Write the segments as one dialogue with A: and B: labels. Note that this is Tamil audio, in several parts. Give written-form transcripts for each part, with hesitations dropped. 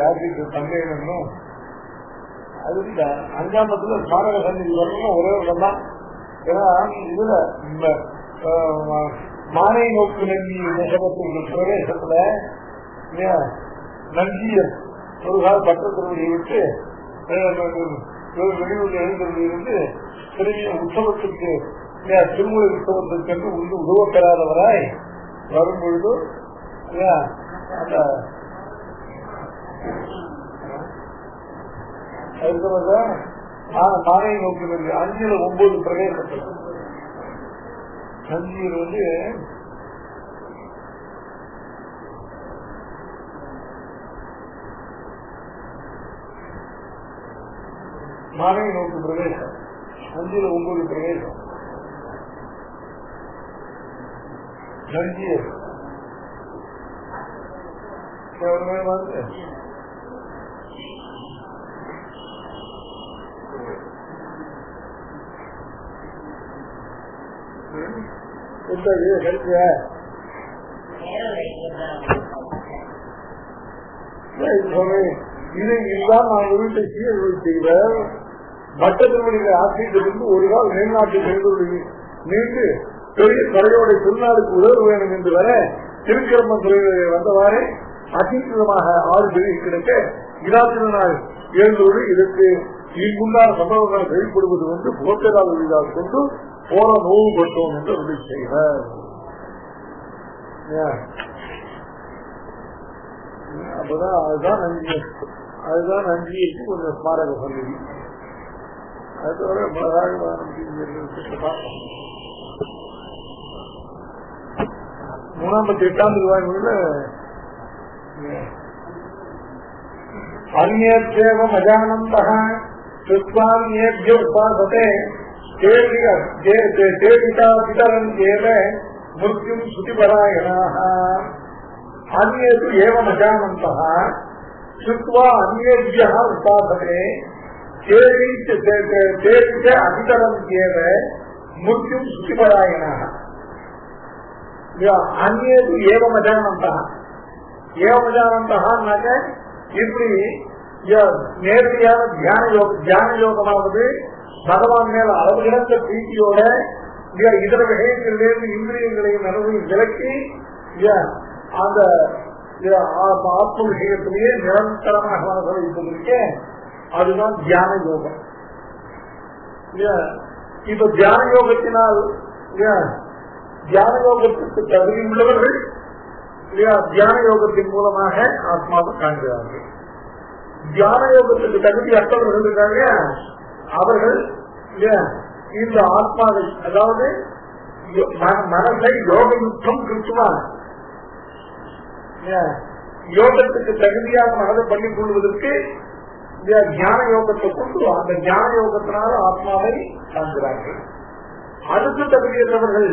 A: ராஜிக்கு சந்தேகம் அதுல 5ஆம் ஸ்மாரக சந்நிதி வரணும் ஒரே தான். ஏன்னா இதுல இந்த மானை நோக்கு நந்தி நெசபத்து பிரவேசத்துல நந்தியர் ஒரு கால பட்டத்தினுடைய விட்டு வெளியூர்ல எழுந்தது இருந்து திரும்பிய உற்சவத்துக்கு திருமூல உற்சவத்திற்கு உதவ பெறாதவராய் வரும்பொழுது அந்த மானை நோக்கினது 5ல் 9 பிரவேசத்தில் நந்தியர் மானை நோக்கு பிரவேசம் 5ல் 9 பிரவேசம் நந்தியர் இதுதான் நான் வீட்டை சீர்கொள் செய்வேன். பட்டத்தினுடைய ஆட்சியிலிருந்து ஒரு கால் மேல்நாட்டில் நீண்டு பெரிய கரையோட திருநாளுக்கு உதவ வேண்டும் என்று வர திருக்கிரமன் துறையில் வந்தவாறே அசீக்கிரமாக 6 பெரிய கிடைக்க இராத்திரநாள் எழுந்தோடு இதற்கு இங்குண்டான சம்பவங்களை வெளிப்படுவது போக்கரால் வழியாக கொண்டு போற நோவு பட்டோம் என்று உறுதி செய்கிறார். அப்பதான் அதுதான் நஞ்சிக்கு கொஞ்சம் ஸ்மாரக சந்நிதி. அது தவிர மகாகவானம் 38ஆம் ரூபாய்ல அந்நேவம் அஜானந்தः சுத்வான்யேभ्यो உபாசதே பிதரஞ்சேவ மிருத்யும் ஸ்ருதிபராயணாः. அந்நேது ஏவம் அஜானந்தः சுத்வா அந்நேभ्यः உபாசதே அபிதரஞ்சேவ மிருத்யும் ஸ்ருதிபராயணாः. அந்நேது ஏவம் அஜானந்தः ஏவம் அஜானந்தः இப்படி நேரடியான தியான யோகமானது பகவான் மேல அளவு கிடந்த பிரீத்தியோட இதர விஷயங்களிலிருந்து இந்திரியங்களையும் மனதையும் விலக்கி அந்த ஆத்ம விஷயத்திலேயே நிரந்தரமாக மனதை இருக்க அதுதான் தியான யோகம். இப்ப தியான யோகத்தினால் தியான யோகத்துக்கு தகுதி உள்ளவர்கள் தியான யோகத்தின் மூலமாக ஆத்மாவை காண்கிறார்கள். தியான யோகத்துக்கு தகுதி அற்றவர்கள் இருக்காங்க, அவர்கள் இந்த ஆத்மாவை அதாவது மனசை யோக யுத்தம் கிருத்துவான் யோகத்துக்கு தகுதியாக மனதை பண்ணிக் கொள்வதற்கு ஞான யோகத்தை கொண்டு அந்த ஞான யோகத்தினால ஆத்மாவை காண்கிறார்கள். அதுக்கு தகுதியற்றவர்கள்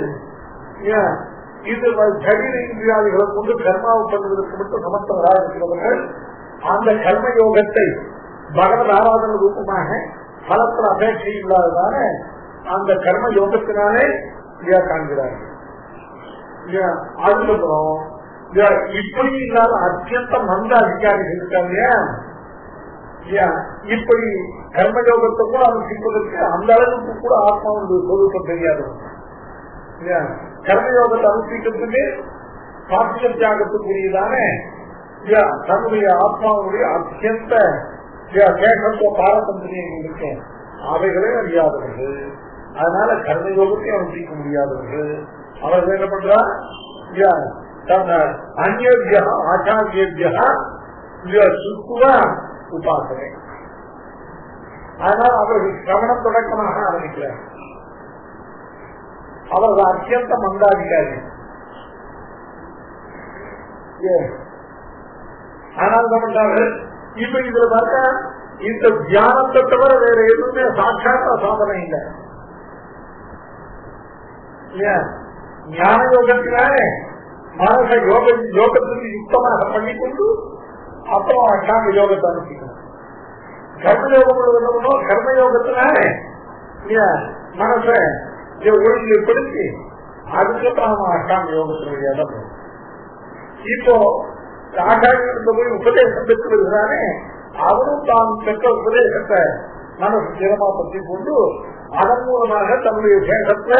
A: இது சரீர இந்திரியாதிகளை கொண்டு கர்மாவை பண்ணுவதற்கு மட்டும் சமர்த்தவராக இருக்கிறவர்கள் அந்த கர்ம யோகத்தை பகவத் ஆராதன ரூபமாக பலத்தில் அபேட்சை இல்லாததான அந்த கர்ம யோகத்தினாலே காண்கிறார்கள். அதுக்கப்புறம் இப்படி இல்லாத அத்தியந்த மந்த அதிகாரிகள் இருக்காங்க, இப்படி கர்மயோகத்தை கூட அனுஷ்டிப்பதற்கு அந்த அளவுக்கு கூட ஆத்மாவுடைய சொரூபம் தெரியாது. கர்மயோகத்தை அனுஷ்டிக்கிறதுக்கு சாட்சிய தியாகத்துக்குரியதான தன்னுடைய ஆத்மாவுடைய அத்தியந்த கேட்கப்போ பாரதந்திரியம் இருக்கு, அவைகளே அறியாதவர்கள். அதனால கர்மயோகத்தை அனுஷ்டிக்க முடியாதவர்கள் அவர்கள் என்ன பண்றார், அந்நிய ஆச்சாரிய உபாசனை. ஆனால் அவர்கள் சிரவணம் தொடக்கமாக ஆரம்பிக்கிறார். அவர்கள் அத்தியந்த மந்தாதிகாரி. ஆனால் பண்றார்கள் இப்ப இதுல பார்த்தா இந்த தியானத்தை தவிர வேற எதுவுமே சாட்சாத்த சாதனை இல்லை. ஞான யோகத்தினாலே மனச யோகத்துக்கு யுக்தமாக பண்ணிக்கொண்டு அப்புறம் அஷ்டாங்க யோகத்தை அனுப்பிக்கணும். கர்மயோகம் உள்ளவனும் கர்மயோகத்தினாலே மனச ஒழுங்குபடுத்தி அதுக்கப்புறம் நம்ம அஷ்டாங்க யோகத்தினுடைய இடம். இப்போ ஆச்சாரியத்தை போய் உபதேசம் பெற்று வருகிறானே அவரும் தான் பெற்ற உபதேசத்தை மனசு சிரமா பற்றி கொண்டு அதன் மூலமாக தன்னுடைய சேஷத்தை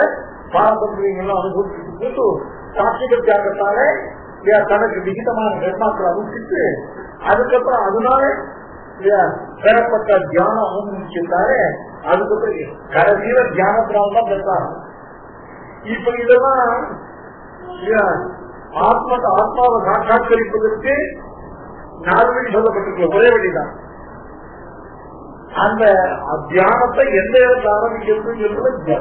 A: பாரம்பரியங்கள்லாம் அனுபவிச்சுட்டு போட்டு சாட்சிக தியாகத்தால தனக்கு விகிதமான கர்மாக்களை அனுப்பிட்டு அதுக்கப்புறம் அதனால பெறப்பட்ட தியானம் அனுபவிச்சிருந்தாரு. அதுக்கப்புறம் கடைசியில தியானத்தினால்தான் தான் பெற்றாங்க. இப்ப இதெல்லாம் ஆத்மாவை சாட்சாத்கரிப்பதற்கு 4 வழி சொல்லப்பட்டிருக்க ஒரே வழிதான். அந்த தியானத்தை எந்த இடத்துல ஆரம்பிக்கிறது சொல்றது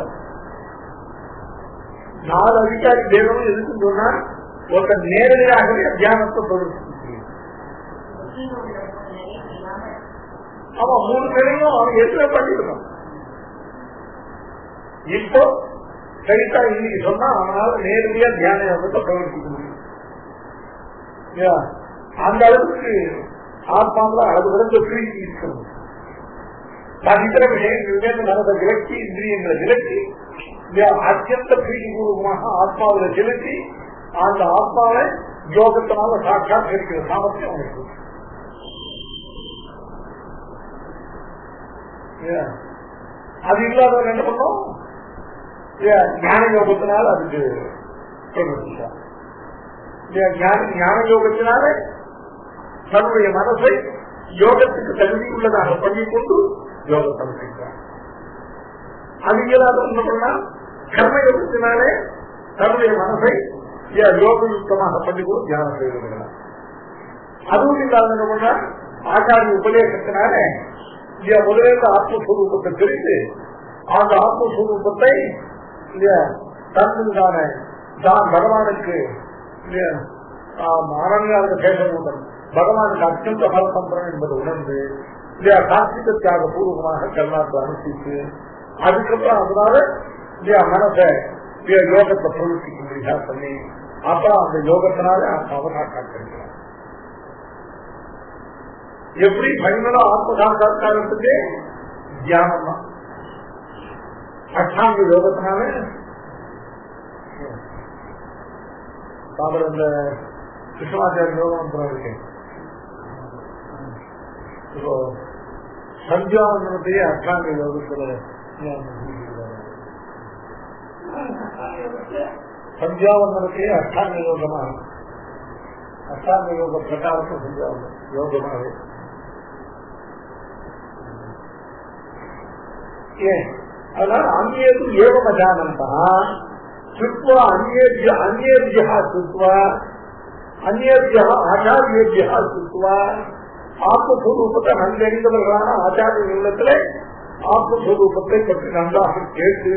A: 4 அதிகாரி தேவனும் எதுக்குன்னு சொன்னா ஒருத்தர் நேரடியாகவே தியானத்தை தொடர்ந்து அவன் 3 பேரையும் அவன் எதுல பண்ணிருக்கான். இப்போ சரித்தா இன்னைக்கு சொன்னா அவனால நேரடியா தியான யோகத்தை பிரவர்த்திக்க முடியும். அந்த அளவுக்கு ஆத்மாவில் அளவு விட பிரீத்தி இருக்கிறது. தனித்திர விஷயங்கள் மனதை விலக்கி இந்திரியங்களை விலக்கி அத்தியந்த பிரீதி பூர்வமாக ஆத்மாவில செலுத்தி அந்த ஆத்மாவை யோகத்தினால சாட்சாத் இருக்கிற சாமர்த்தியம் அவனுக்கு. அது இல்லாதவன் என்ன பண்ணும், ஞான யோகத்தினால அதுக்கு ஞான யோகத்தினால தன்னுடைய மனசை யோகத்துக்கு தகுதி உள்ளதாக பண்ணிக்கொண்டு யோகத்தை செய்கிறார். அது இல்லாத என்ன பண்ணா கர்மயோகத்தினாலே தன்னுடைய மனசை யோகயுக்தமாக பண்ணிக்கொண்டு தியானம் செய்கிறார். அதுவும் இல்லாத என்ன பண்ணா ஆச்சாரிய உபதேசத்தினால முதலில் ஆத்மஸ்வரூபத்தை தெரிந்து அந்த ஆத்மஸ்வரூபத்தை தன்னுதான தான் பகவானுக்கு அரண்யாத பேசணும் பகவானுக்கு அத்தியந்த பரதந்திரம் என்பதை உணர்ந்து கார்த்திக தியாக பூர்வமாக கர்நாடக அனுப்பிச்சு அதுக்கப்புறம் அதனால மனசை யோகத்தை பிரவர்த்திக்க முடியா பண்ணி அப்புறம் அந்த யோகத்தினால அவகாட்சிக்கிறார். எப்படி பைனலா ஆத்ம சாட்சாத்காரத்துக்கு தியானம் தான் அஷ்டாங்க யோகத்தினால அவர் இந்த கிருஷ்ணாச்சாரிய யோகம் இருக்கு. இப்போ சந்தியாவந்தனத்தையே அஷ்டாங்க யோகத்துல சந்தியாவந்தனத்தையே அஷ்டாங்க யோகமா அஷ்டாங்க யோக பிரகாரத்தை சந்தியாவந்தனம் யோகமாவே ஏன் அதனால அந்நியது ஏவமஜானந்தா சுத்வா அந்நியர்யா சுத்வா அந்நியர்யா ஆச்சாரியர்யா சுத்வா ஆத்மஸ்வரூபத்தை நன்கறிந்தவர்களான ஆச்சாரிய உள்ளத்துல ஆத்மஸ்வரூபத்தை பற்றி நன்றாக கேட்டு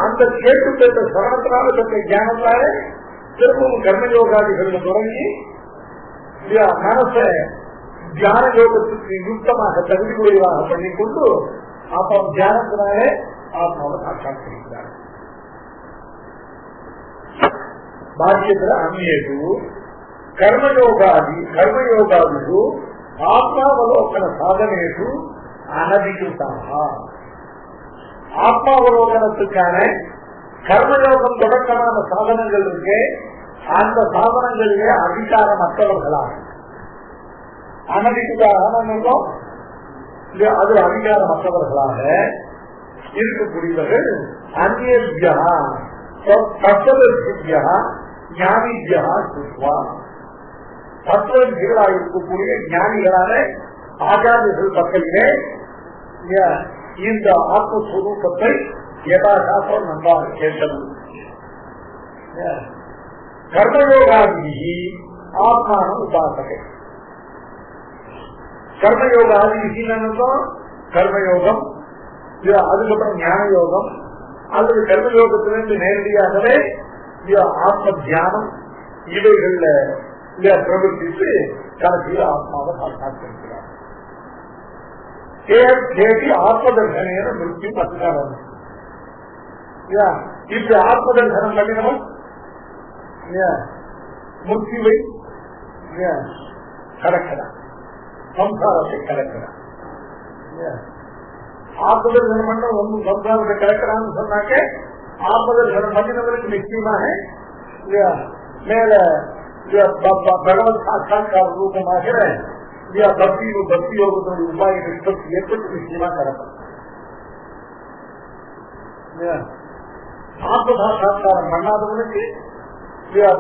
A: அந்த கேட்டு பெற்ற சரணத்தினால பெற்ற ஞானத்தால திரும்பவும் கர்மயோகாதிகள் தொடங்கி மனசை தியான யோகத்துக்கு யுக்தமாக தகுதியுடையதாக பண்ணிக்கொண்டு அப்புறம் தியானத்தினாலே ஆத்மாவை சாட்சாத்கரிக்கிறார். பாக்கியத்துல அந்நியது கர்மயோகாதிஷு ஆத்மாவலோகன சாதனேஷு அனதிகிருதாக. ஆத்மாவலோகனத்துக்கான கர்மயோகம் தொடக்கமான சாதனங்கள் இருக்கு. அந்த சாதனங்களிலே அதிகாரமற்றவர்களாக அனதிகிருதாக அது அதிகாரமற்றவர்களாக இருக்கக்கூடியவர்கள் அந்நியா தத்துவ ஞானிஜா சுத்வா தத்துவர்களாக இருக்கக்கூடிய ஞானிகளான ஆச்சாரியர்கள் பக்கத்திலே இந்த ஆத்மஸ்வரூபத்தை யதாசாஸ்திரம் நன்றாக கேட்டது. கர்மயோகாதி ஆத்மான உபாசகை. கர்மயோகாதி கர்மயோகம், அதுக்கப்புறம் ஞான யோகம் அல்லது கர்மயோகத்திலிருந்து நேரடியாகவே ஆத்ம தியானம் இவைகள்ல பிரவர்த்தித்து கடைசியில் ஆத்மாவை சாட்சாத்கரிக்கிறார். ஆத்மதர்சன மிருத்தி பத்காரம். இப்படி ஆத்மதர்சனம் பண்ணினவன் முக்திவை கடக்கிறான், சம்சாரத்தை கடக்கிறான். ஆத்மதர்சனம் பண்ண ஒன்றும் சம்சாரத்தை கடக்கிறான்னு சொன்னாக்க ஆத்மதர்சனம் பண்ணினவருக்கு நிச்சயமாக மேல பகவத் சாட்சாத்கார ரூபமாக பக்தி யோகத்தினுடைய உபாய நிஷ்பத்தி ஏற்பட்டு நிச்சயமா கடக்கும். ஆத்ம சாட்சாத்காரம் பண்ணாதவனுக்கு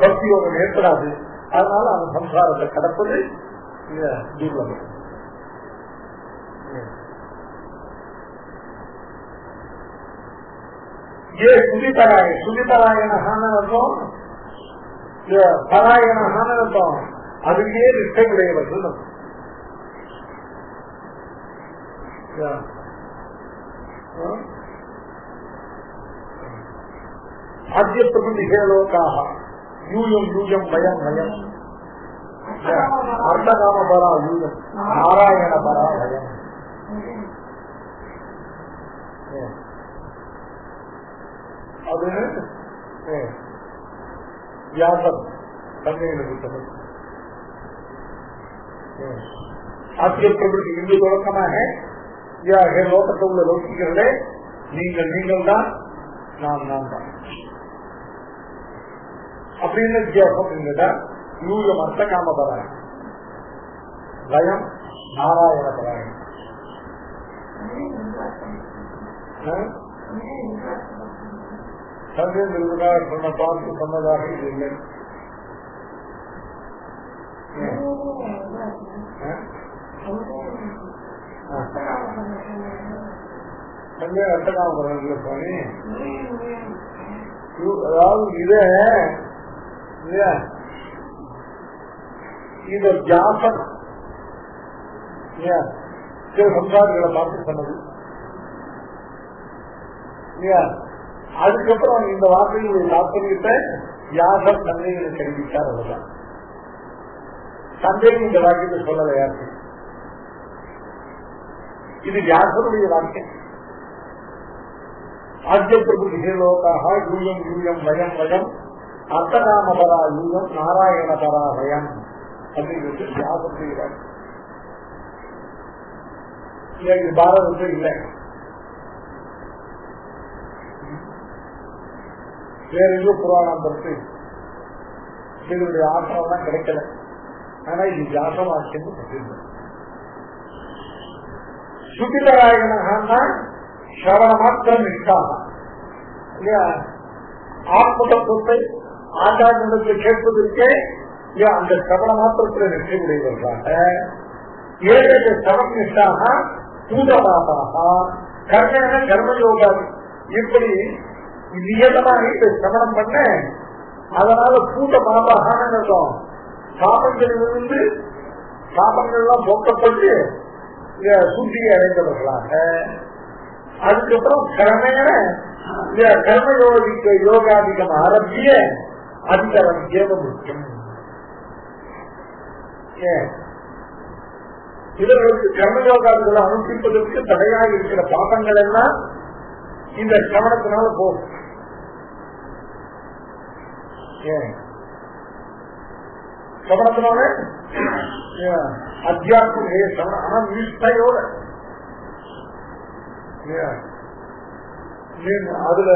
A: பக்தி யோகம் ஏற்படாது. அதனால அந்த சம்சாரத்தை கடப்பது துர்லபம். ये சுதிபராயணான பராயணான அதுக்கே நிஷ்டை உடையவர்கள். ஆத்ய பிரபுதிகேலோகாக யூயம் யூயம் வயம் வயம் அர்த்தகாம பரா யூயம் நாராயண பரா வயம். அது வியாசம் தன்மையில் விட்டது. ஆசிய பிரபுக்கு இந்து தொடக்கமாக லோகத்தில் உள்ள லௌகிக்கிறதே நீங்கள் தான் நான் தான் அப்படின்னு வித்தியாசம் என்கிட்ட யூயம் அர்த்த காம பராயம் வயம் நாராயண பராயம். சொன்ன பார்த்து சொன்னதாக இல்லை. அர்த்தகாம பராயம் சுவாமி. அதாவது இந்த வியாசம் சில சம்சாரிகளை பார்த்து சொன்னது. அதுக்கப்புறம் இந்த வார்த்தைகளுடைய தாற்பயத்தை வியாசர் தந்தைகளை தெரிவித்தார். அதுதான் தந்தையும் இந்த வாக்கியத்தை சொல்லல யாருக்கு. இது வியாசருடைய வாக்கியம். ஆத்ய பிரபுதிகேலோகாக யூயம் யூயம் வயம் வயம் அர்த்தகாமபரா யூயம் நாராயண பரா வயம் அப்படிங்கிறது வியாசருடைய வாக்கியம். இது பாரதத்தில் இல்லை. வேற எங்கோ புராணம் பற்றி இதனுடைய ஆசிரம் தான் கிடைக்கல. ஆனா இது வியாச வாக்கியம் சொல்லியிருந்தது. சுதிபராயணகான்னா சிரவண மாத்திரம் நிஷ்டாக இல்லையா, ஆத்ம தத்துவத்தை ஆச்சாரியத்தில் கேட்பதற்கே அந்த சிரவண மாத்திரத்தில் நிச்சய உடையவர்களாக, ஏழு சிரவண நிஷ்டாக பூதபாபாக கர்ம கர்மயோகாதி இப்படி நியதமாக இதை சிரவணம் பண்ண, அதனால பூத பாபாகான்னு இருக்கும், பாபங்களிலிருந்து பாபங்கள்லாம் போக்கப்பட்டு சுத்தியை அடைந்தவர்களாக. அதுக்கப்புறம் கிரமேண கர்மயோகிக்க யோகாதிகம் ஆரம்பிய அதிகரம் ஏவ முக்கியம். இவர்களுக்கு கர்மயோகாதிகளை அனுப்பிப்பதற்கு தடையாக இருக்கிற பாபங்கள் எல்லாம் இந்த சிரவணத்தினால போகும். சிரவணத்தினால அத்தியாத்ம ஆனா நிஷ்டையோட அதுல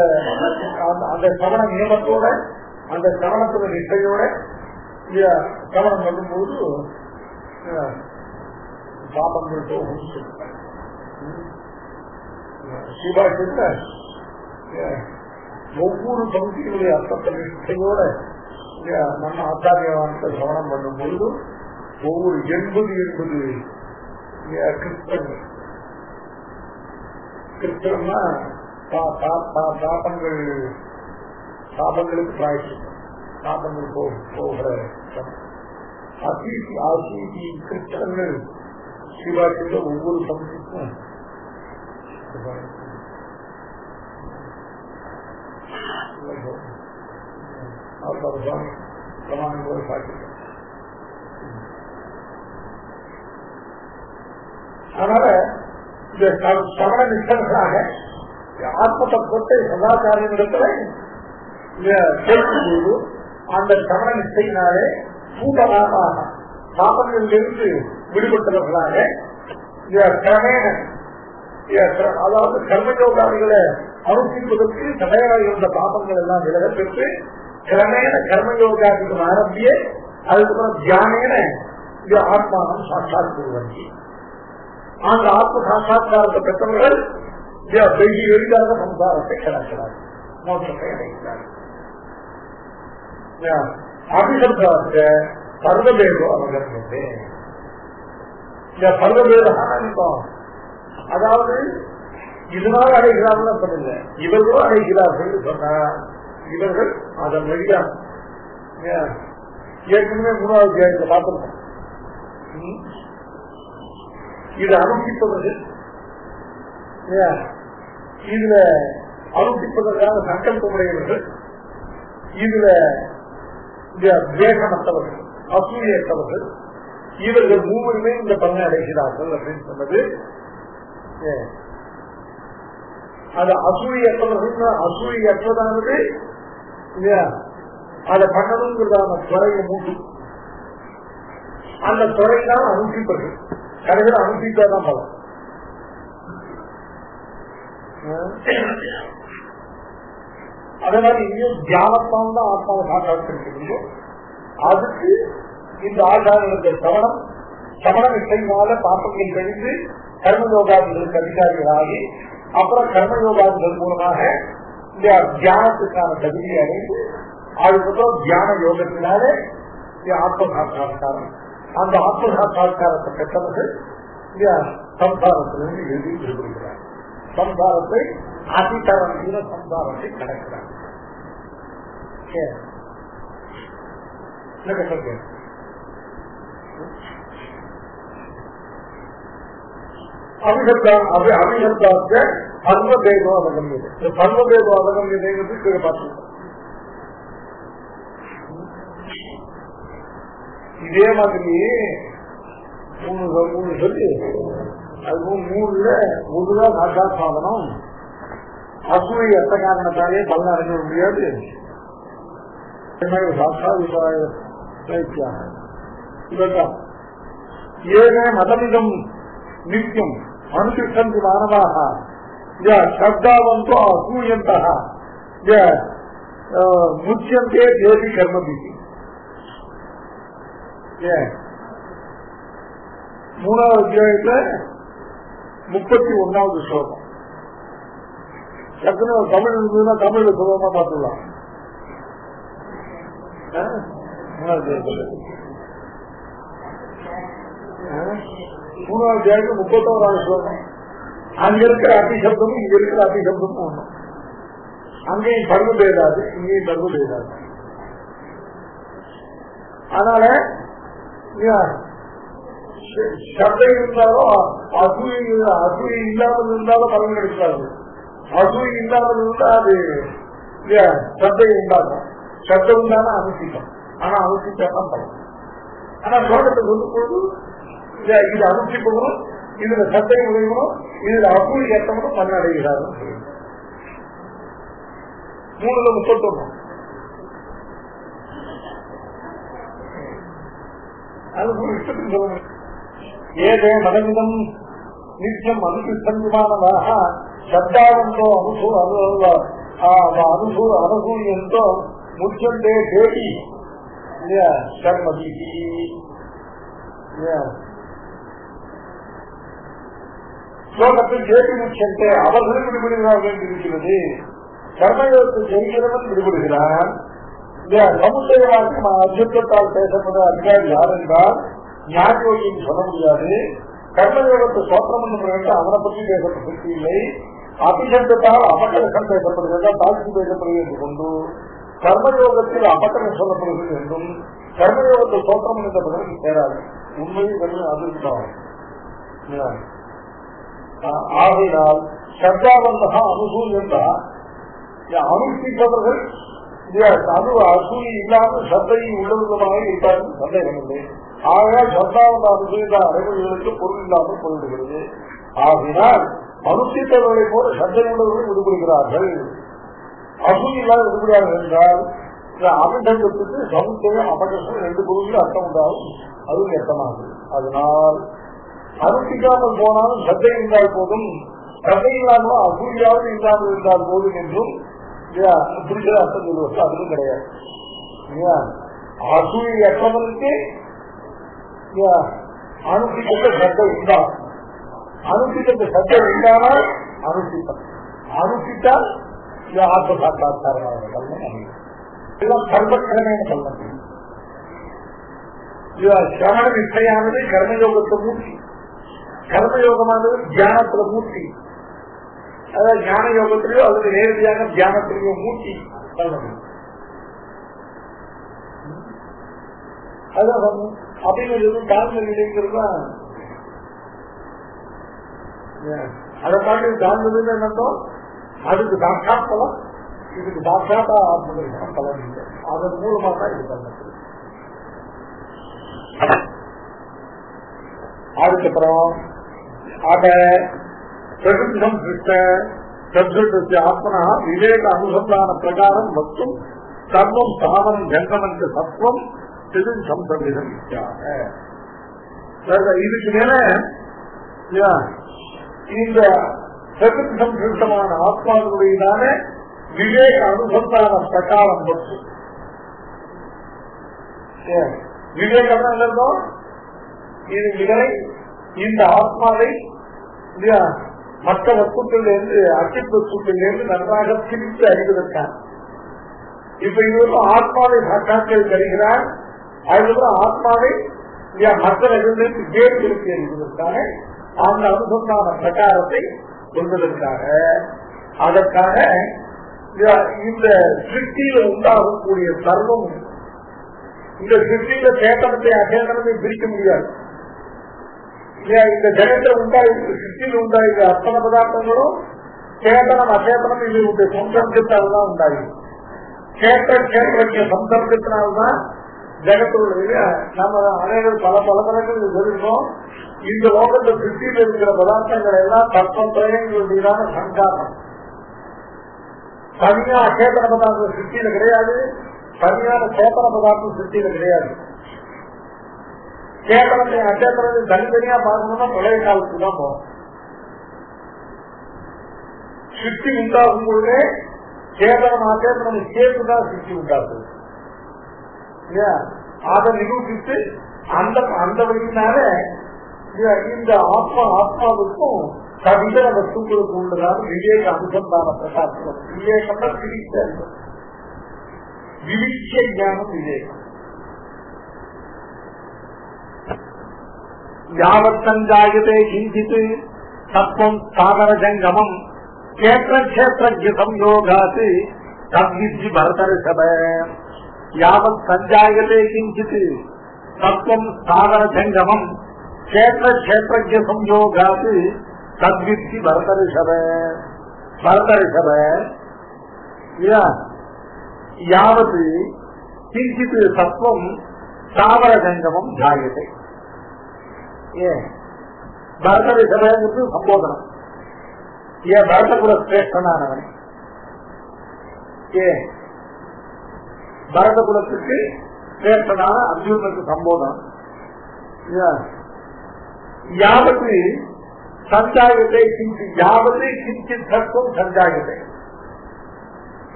A: அந்த சிரவண நியமத்தோட அந்த சிரவணத்தோட நிஷ்டையோட சிரவணம் பண்ணும்போது பாபங்கள் போகும். சிவாஜில ஒவ்வொரு பகுதிகளுடைய அர்த்தத்தை நிஷ்டையோட நம்ம ஆச்சாரியவானத்தை சிரவணம் பண்ணும் பொழுது ஒவ்வொரு 80 கிருஷ்ணங்கள், கிருஷ்ணம்னா பாபங்களுக்கு பிராயச்சித்தம், பாபங்கள் போகிற அசீதி கிருஷ்ணங்கள் சிவாஜில ஒவ்வொரு பகுதிக்கும் பிரமாணங்களோடு சாட்சியம். அதனால இந்த சமண நிஷ்டர்களாக ஆத்ம தத்துவத்தை சதாச்சாரியனிடத்துல கேட்கும்போது அந்த சமண நிஷ்டையினாலே பூதமாக பாபங்களிலிருந்து விடுபட்டவர்களாக கிரமேண, அதாவது கர்மயோகாதிகளை அனுப்பிப்பதற்கு தடையாக இருந்த பாபங்கள் எல்லாம் விலக பெற்று கிரமேண கர்மயோகாதிகள் ஆரம்பிய அதுக்கப்புறம் தியானேன ஆத்மானம் சாட்சாத் கூறுவாங்க. அந்த ஆத்ம சாட்சாத்காரத்தை பெற்றவர்கள் எளிதாக சம்சாரத்தை கிடக்கிறார்கள், மோட்சத்தை அடைகிறார்கள். அபிசப்தார்த்த சர்வதேவோ அவர்களுக்கு சர்வதேவம், அதாவது இதனால அடைகிறார்கள் சொல்லுங்க, இவர்களும் அடைகிறார்கள் சொன்னா இவர்கள் அதன் வழியா ஏற்கனவே 3வது அத்தியாயத்தை பார்த்திருக்கோம். இதை அனுப்பிப்பவர்கள் இதுல அனுப்பிப்பதற்கான சங்கல்பமுடையவர்கள், இதுல வேகமற்றவர்கள், அசூயற்றவர்கள், இவர்கள் மூவருமே இந்த பலனை அடைகிறார்கள் அப்படின்னு சொன்னது. அது அசூயற்றவர்கள், அசூயற்றதானது அதை பண்ணணுங்கிறதான துறையை மூட்டு, அந்த துறைதான் அனுப்பிப்பது, கடைசியில் அனுப்பித்தான் பலம். அதே மாதிரி இங்கேயும் தியானத்தான் தான் ஆத்மாவை சாட்சாத்கரிக்கணும். அதுக்கு இந்த ஆச்சாரனுடைய சமண நிஷ்டையினால பாப்பங்கள் கழிந்து கர்மயோகாதிகளுக்கு அதிகாரிகளாகி அப்புறம் கர்மயோகாதிகள் மூலமாக இந்த தியானத்துக்கான தகுதியை அடைந்து அதுக்கப்புறம் தியான யோகத்தினாலே ஆத்ம சாட்சாத்காரம், அந்த ஆத்ம சாட்சாத்காரத்தை பெற்றவர்கள் சம்சாரத்திலிருந்து எழுதி விடுபடுகிறார். சம்சாரத்தை அதிகாரம் சம்சாரத்தை கடக்கிறார். அபிஷப்தார்த்த சர்வதேவோ அவகமியது. சர்வதேவோ அவகமியதைங்கிறது கீழே பார்த்து இதே மாதிரி 3 சொல்லி அது 3ல ஒருதான் சாட்சாத் சாதனம். அசூய எத்த காரணத்தாலே பலன் அடைஞ்ச முடியாது. ஏன மதமிதம் நித்தியம் அனுதிஷ்டந்தி மானவாக சப்தாவந்தோ அசூயந்தः முச்சியந்தே தேவி கர்மபிதி. 3வது அத்தியாயத்துல 31வது ஸ்லோகம். டக்குனு தமிழ் இருந்ததுன்னா தமிழ்ல சுலபமா பார்த்துடலாம். 3வது 31வது ஸ்லோகம். அங்க இருக்கிற அபிசப்தமும் இங்க இருக்கிற அபிசப்தமும் ஒண்ணும். அங்கேயும் பருவ பேதாது, இங்கேயும் பருவ பேதாது. அதனால சப்தம் இருந்தாலும் அசூயை இல்லாமல் இருந்தாலும் பலன் கிடைக்காது. அசூயை இல்லாமல் இருந்தா அது சப்தை உண்டாகும். சப்தம் உண்டான அனுசிக்கம். ஆனா அனுசித்தான் பலன். ஆனா ஸ்லோகத்தை சொல்லும் பொழுது இது அனுசிப்பவனும் இதுல சத்தை உதவணும், இதுல அசூயை ஏற்றவனும் பலன் அடைகிறார்கள். 3:31 அது இஷ்டத்துக்கு சொல்லணும். ஏதே மதமிதம் நிச்சயம் அனுசந்தமானதாக சத்தாவந்தோ அனுசூரியந்தோ முச்சந்தே தேடி கர்மதி. ஸ்லோகத்தில் தேடி முச்சந்தே அவர்களும் விடுபடுகிறார்கள் இருக்கிறது. கர்மயோகத்தை செய்கிறவன் விடுபடுகிறான். சமுதாயமாக அர்ஜுனத்தால் பேசப்பட அதிகாரி யார் என்றால் ஞானயோகின்னு சொல்ல முடியாது. கர்மயோகத்தை சோத்திரம் என்று அவனை பற்றி பேசப்பட்டு இல்லை. அபிஷேகத்தால் அபகரகம் பேசப்படுகிறதா தாழ்ச்சி பேசப்படுகிறது என்று கொண்டு கர்மயோகத்தில் அபகரம் சொல்லப்படுகிறது என்றும் கர்மயோகத்தை சோத்திரம் என்ற பதவிக்கு சேராது. உண்மையில் அதுதான். ஆகையினால் சர்தாவந்தகா அனுசூயந்தா அனுஷ்டிப்பவர்கள் அது அசூயை இல்லாமல் சத்தையை உள்ளவர்களாக இருப்பார்கள் சந்தேகமில்லை. ஆகையால் சத்தாவந்த அனுசூயதா அடைவர்களுக்கு பொருள் இல்லாமல் பொருள்கிறது. ஆகையினால் அனுஷ்டித்தவர்களை போல சந்தை உள்ளவர்கள் விடுபடுகிறார்கள். அசூய் இல்லாத விடுபடுகிறார்கள் என்றால் அபிஷேகத்துக்கு சமுத்திரம் அபகர்ஷம் 2 பொருளுக்கு அர்த்தம் உண்டாகும். அதுவும் அர்த்தமாகுது. அதனால் அனுஷ்டிக்காமல் போனாலும் சத்தை இருந்தால் போதும், சத்தை இல்லாமலும் அசூயாவது இல்லாமல் இருந்தால் போதும் என்றும் புரிகிற அர்த்தம் சொல்லுவது அதுவும் கிடையாது. அசூயை அற்றவனுக்கு அனுஷ்டித்த சத்தை உண்டாகும். அனுஷ்டித்த சத்தை உண்டானால் அனுஷ்டித்தம், அனுஷ்டித்தால் ஆத்ம சாட்சாத்காரமான கல்வன் அமையும். இதெல்லாம் சர்வக்கிரமேன கல்வன். சிரவண நிச்சயானது கர்மயோகத்தை மூர்த்தி, கர்மயோகமானது தியானத்துல மூர்த்தி. அதாவது ஞான யோகத்திலேயோ அல்லது நேரடியாக தியானத்திலேயோ மூர்த்தி கல்வன். அதான் அப்படின்னு தாழ்ந்தது. அதை பாட்டு தாழ்ந்ததுன்னு என்னத்தோம், அதுக்கு சாட்சாத் பலம், இதுக்கு சாட்சாத்தா பலம் இல்லை. அதன் மூலமா தான் இது பண்ணது. அதுக்கப்புறம் அத பிரகிருதம் சிருஷ்ட ஆத்மனா விவேக அனுசந்தான பிரகாரம் மற்றும் சர்வம் சாதனம் ஜங்கமன்ற சத்வம் சம்சவிதம். இதுக்கு மேல இந்த பிரகிருதம் சிருஷ்டமான ஆத்மாவுடையதான விவேக அனுசந்தான பிரகாரம் மற்றும் விவேகம் இருந்தோம். இதனை இந்த ஆத்மாவை மற்ற வஸ்துக்களிலிருந்து அச்சித் வஸ்துக்களிலிருந்து நன்றாக பிரித்து அறிவதற்கான இப்ப இது ஆத்மாவை சாட்சாத்கள் தருகிறார். அதுக்கப்புறம் ஆத்மாவை மற்ற இடங்களிலிருந்து வேறுபடுத்தி அறிவதற்கான அந்த அனுசந்தான பிரகாரத்தை கொள்வதற்காக அதற்காக இந்த சிருஷ்டியில உண்டாகக்கூடிய சர்வம், இந்த சிருஷ்டியில சேத்தனத்தை அச்சேதனத்தை பிரிக்க முடியாது. இந்த ஜகத்தில் உண்டாயிருக்க சிருஷ்டியில் உண்டாயிருக்க அத்தனை பதார்த்தங்களும் சேதனம் அச்சேதனம் இதனுடைய சம்சர்க்கத்தால்தான் உண்டாயிருக்கு. சேத்திய சம்சர்க்கத்தினால்தான் ஜகத்துடைய நம்ம அனைவரும் பல பலதரங்கள் சொல்லிருக்கோம். இந்த லோகத்தை சிருஷ்டியில் இருக்கிற பதார்த்தங்கள் எல்லாம் தத்துவத்திரயங்களுடையதான சங்காரம். தனியா அச்சேதன பதார்த்தம் சிருஷ்டியில கிடையாது, தனியான சேத்தன பதார்த்தம் சிருஷ்டியில கிடையாது. சேத்தனத்தை அச்சேத்தனத்தை தனித்தனியா பார்க்கணும்னா பழைய காலத்துக்கு தான் போகும். சிருஷ்டி உண்டாகும் பொழுதே சேதனம் அச்சேதனம் சேர்த்துதான் சிருஷ்டி உண்டாகுது. அதை நிரூபித்து அந்த வழியினால இந்த ஆத்மாவுக்கும் தவிர வஸ்துக்களுக்கு உள்ளதான விவேக அனுசந்தான பிரகாசம். விவேகம்னா பிரிச்ச விவிச்ச ஞானம் விவேகம். யாவத்தஞ்சாயதே கிஞ்சித் தத்துவம் சாதன ஜங்கமம் கேத்திர சம்யோகாத் தத்வித்தி பரதர்ஷப. யாவத் சஞ்சாயதே கிஞ்சித் தத்துவம் சாதன ஜங்கமம் கேத்திர சம்யோகாத் தத்வித்தி பரதர்ஷப. பரதர்ஷப யாவது கிஞ்சித் தத்துவம் சாதன ஜங்கமம் ஜாயதே. பரதர்ஷபங்கிறது சம்போதனம். ஏன் பரதகுல சிரேஷ்டனானவன், பரதகுலத்துக்கு சிரேஷ்டனான அர்ஜுனனுக்கு சம்போதனம். யாவது சஞ்சாயத்தை கிஞ்சித், யாவது கிஞ்சித் தத்துவம் சஞ்சாயத்தை.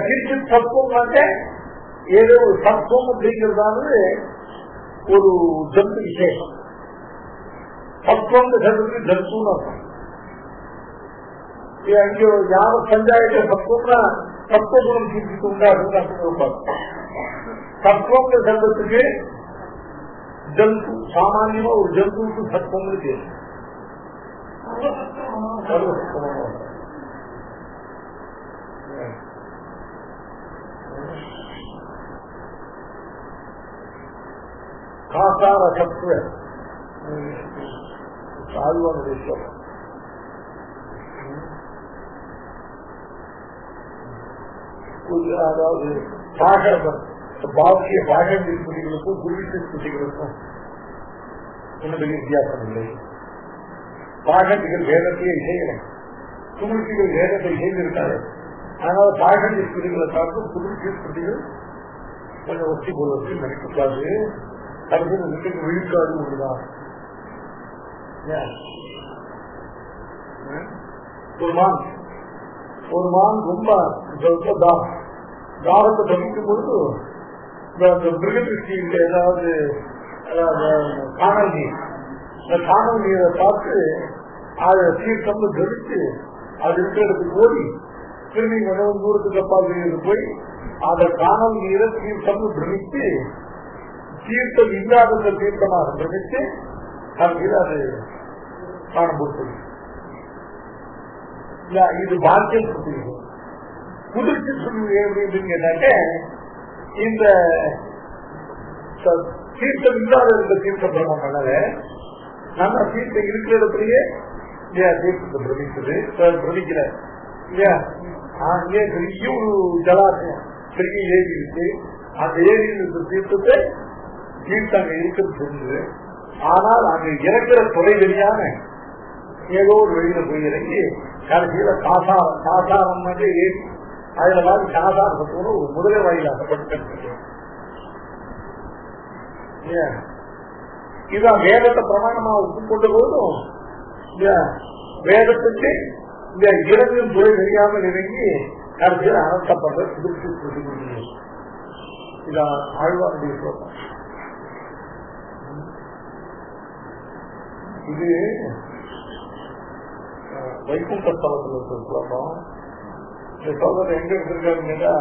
A: கிஞ்சித் தத்துவம் வந்து ஏதோ ஒரு தத்துவம் அப்படிங்கிறதானது ஒரு ஜந்து விசேஷம். தத்துவம் சொல்றது ஜந்துன்னு அர்த்தம். அங்கே யாவ சஞ்சாயத்தை தத்துவம்னா தத்துவகுணம் கிஞ்சித் உண்டாகுது அப்படின்னு தத்துவம் சொல்றதுக்கு ஜந்து. சாமான்யமா ஒரு ஜந்துவுக்கு சத்துவம்னு பேரு. காசார சத்துவ ஆழ்வானுடைய ஸ்லோகம். அதாவது பாக்கிய பாகந்திய ஸ்துதிகளுக்கும் குருவித்த ஸ்துதிகளுக்கும் என்னுடைய வித்தியாசம் இல்லை. பாகந்திகள் வேதத்தையே இசைகளை, குருவிகள் வேதத்தை இசைந்திருக்காரு. அதனால பாகந்திய ஸ்துதிகளை பார்க்கும் குருவித்த ஸ்துதிகள் கொஞ்சம் ஒத்தி போல நினைக்கக்கூடாது. அடுத்தது வீட்டுக்கு விழிக்காது ஒன்றுதான். ஒரு மான் ரொம்ப தாகத்தை தவிக்கும் பொழுது மிருகத்திற்கு ஏதாவது காணல் நீர், இந்த காணல் நீரை பார்த்து அதை தீர்த்தம்னு தெரிவித்து அது இருக்கிறதுக்கு ஓடி திரும்பி மிகவும் தூரத்துக்கு அப்பால் போய் அந்த காணல் நீரை தீர்த்தம்னு பிரமித்து தீர்த்தம் இல்லாத தீர்த்தமாக பிரமித்து அது காணம் போட்டு இது பாக்கியம் சொல்லுவீங்க. குதிர்ச்சி சொல்லுவீங்க அப்படின்னு கேட்டாக்க இந்த தீர்த்தம் இல்லாத இருந்த தீர்த்த பிரமம் பண்ணல, நம்ம தீர்த்தம் இருக்கிற இடத்துலயே தீர்த்தத்தை பிரமிக்குது பிரமிக்கல இல்லையா. அங்கே பெரிய ஒரு ஜலாசயம், பெரிய ஏரி இருக்கு. அந்த ஏரியில் இருக்க தீர்த்தத்தை தீர்த்தம் அங்க இருக்கிறது தெரிஞ்சது. ஆனால் அங்க இறக்கிற தொலை தெரியாம ஏதோ ஒரு வெளியில போய் இறங்கி கடைசியில காசாரம் ஏறி அதுல மாதிரி காசாரத்தோட ஒரு முதலை வாயிலாக்கப்பட்டு இதான் வேதத்தை பிரமாணமா ஒப்புக்கொண்ட போதும் வேதத்துக்கு இந்த இறங்கும் துறை தெரியாமல் இறங்கி கடைசியில் அனர்த்தப்படுற புதுப்பிச்சு இதான் ஆழ்வாருடைய ஸ்லோகம். இது வைகுண்ட ஸ்தலத்தில் இருக்கிற ஸ்லோகம். இந்த ஸ்லோகத்தை எங்க எடுத்திருக்காருன்னா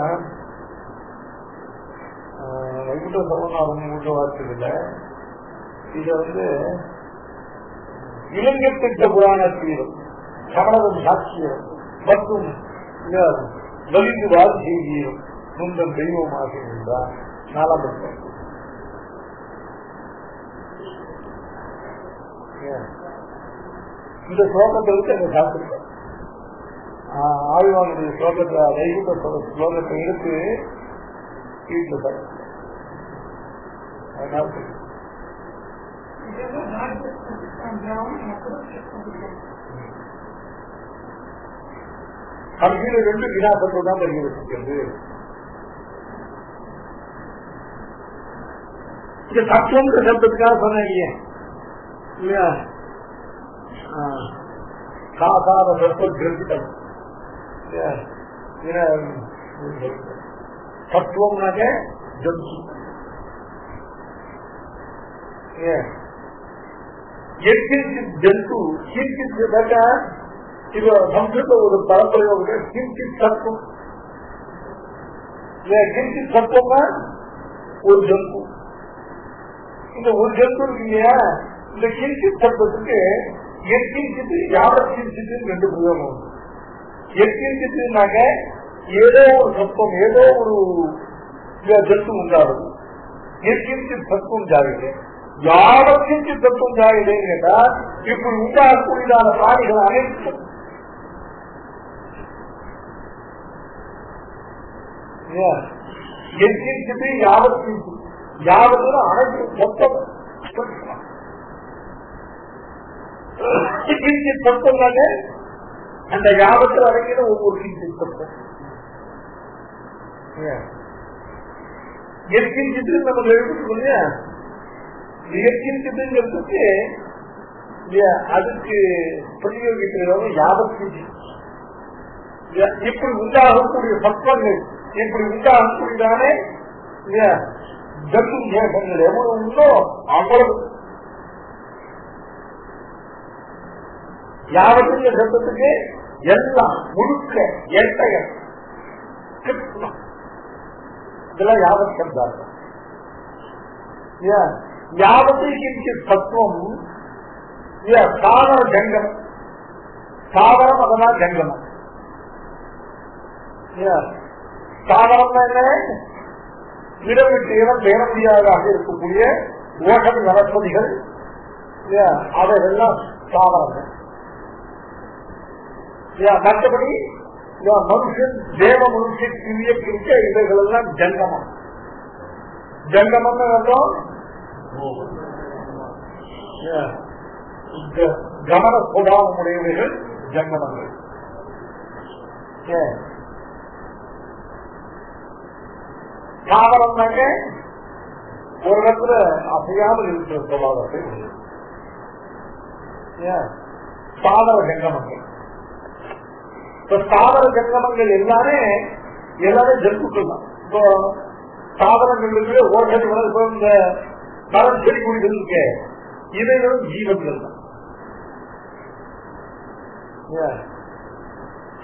A: வைகுண்ட ஸ்தலம் நான் ரொம்ப முழுக்க வாசிச்சதில்ல. இத இலங்கத்திட்ட புராணத்தில் சமணம் சாட்சியம் மற்றும் வலிந்து வாழ்க்கையும் முந்தம் தெய்வமாக இருந்தார். 4ஆம் பக்கம் இந்த ஸ்லோகத்தை அங்க சாப்பிட்டிருக்கார். ஆழ்வானுடைய ஸ்லோகத்தை வைகுண்ட ஸ்லோகத்தை எடுத்து வீட்டில் சாப்பிட்டு கடைசியில 2 வினாசத்தை தான் பரிகரிச்சிருக்கிறது. இந்த தத்துவம் சப்தத்துக்காக சொன்னீங்க இல்லையா. சாதாரண சர்ப்பம் கிரகிதம் தத்துவம்னாக்க ஜந்து. ஜந்து இது சம்ஸ்கிருத ஒரு பரப்பிரயோக கிஞ்சி தத்துவம். கிஞ்சி தத்துவம்னா ஒரு ஜந்து. இந்த ஒரு ஜந்து இருக்கு இல்லையா, இந்த கிஞ்சி தத்துவத்துக்கு எக்கிஞ்சிட்டு யாவத் கிஞ்சிட்டு ரெண்டு பிரயோகம். எக்கிஞ்சிட்டுனாக்க ஏதோ ஒரு சத்துவம், ஏதோ ஒரு ஜந்து உண்டாகுது. எக்கிஞ்சித் சத்துவம் ஜாகிது, யாவத்தின் தத்துவம் ஜாகிதே கேட்டால் இப்படி உண்டாகக்கூடியதான பிராணிகள் அனைத்தும் எக்கிஞ்சிட்டு யாவத்தின் யாவது அனைத்து மொத்தம் கிஞ்சித் தத்துவம் தானே. அந்த யாவத்தில் அடங்கின ஒவ்வொரு கிஞ்சித் தத்துவம் எக்கிஞ்சிட்டு நம்ம எழுதிட்டு இயற்கின்றதுங்கிறதுக்கு அதுக்கு பிரயோகிக்கிறவங்க யாபத்து. இப்படி உண்டாகக்கூடிய சத்தங்கள், இப்படி உண்டாகக்கூடியதானே ஜந்து தேசங்கள் எவ்வளவு உண்டோ அவ்வளவு யாவத்துங்க சத்தத்துக்கு எல்லாம் முழுக்க எட்டைய இதெல்லாம் யாவத் சப்தார்த்தம். யாவத்தை தத்துவம் சாவர ஜங்கம், சாவரம் அதனால் ஜங்கமம். சாவரம் என்ன, இடம் விட்டு இடம் பேர முடியாததாக இருக்கக்கூடிய ஓஷன் வனஸ்பதிகள், அவைகள்லாம் சாவரங்கள். மற்றபடி மனுஷன் தேவ மனுஷன் கிரிய இவைகள் எல்லாம் ஜங்கமம். ஜங்கமம் கமன சுபாவமுடையவைகள் ஜங்கமங்கள். சாவரம் தாங்க ஒரு இடத்துல அசையாமல் இருக்கிற சுபாவத்தை சாவர ஜங்கமங்கள். சாவர ஜங்கமங்கள் எல்லாமே ஜந்துக்கள் தான். இப்போ சாவரங்களுக்கு ஓட்டடி வளர்ப்பு இந்த மரம் செடி குடிகள் இருக்க இவைகளும் ஜீவன்கள் தான்.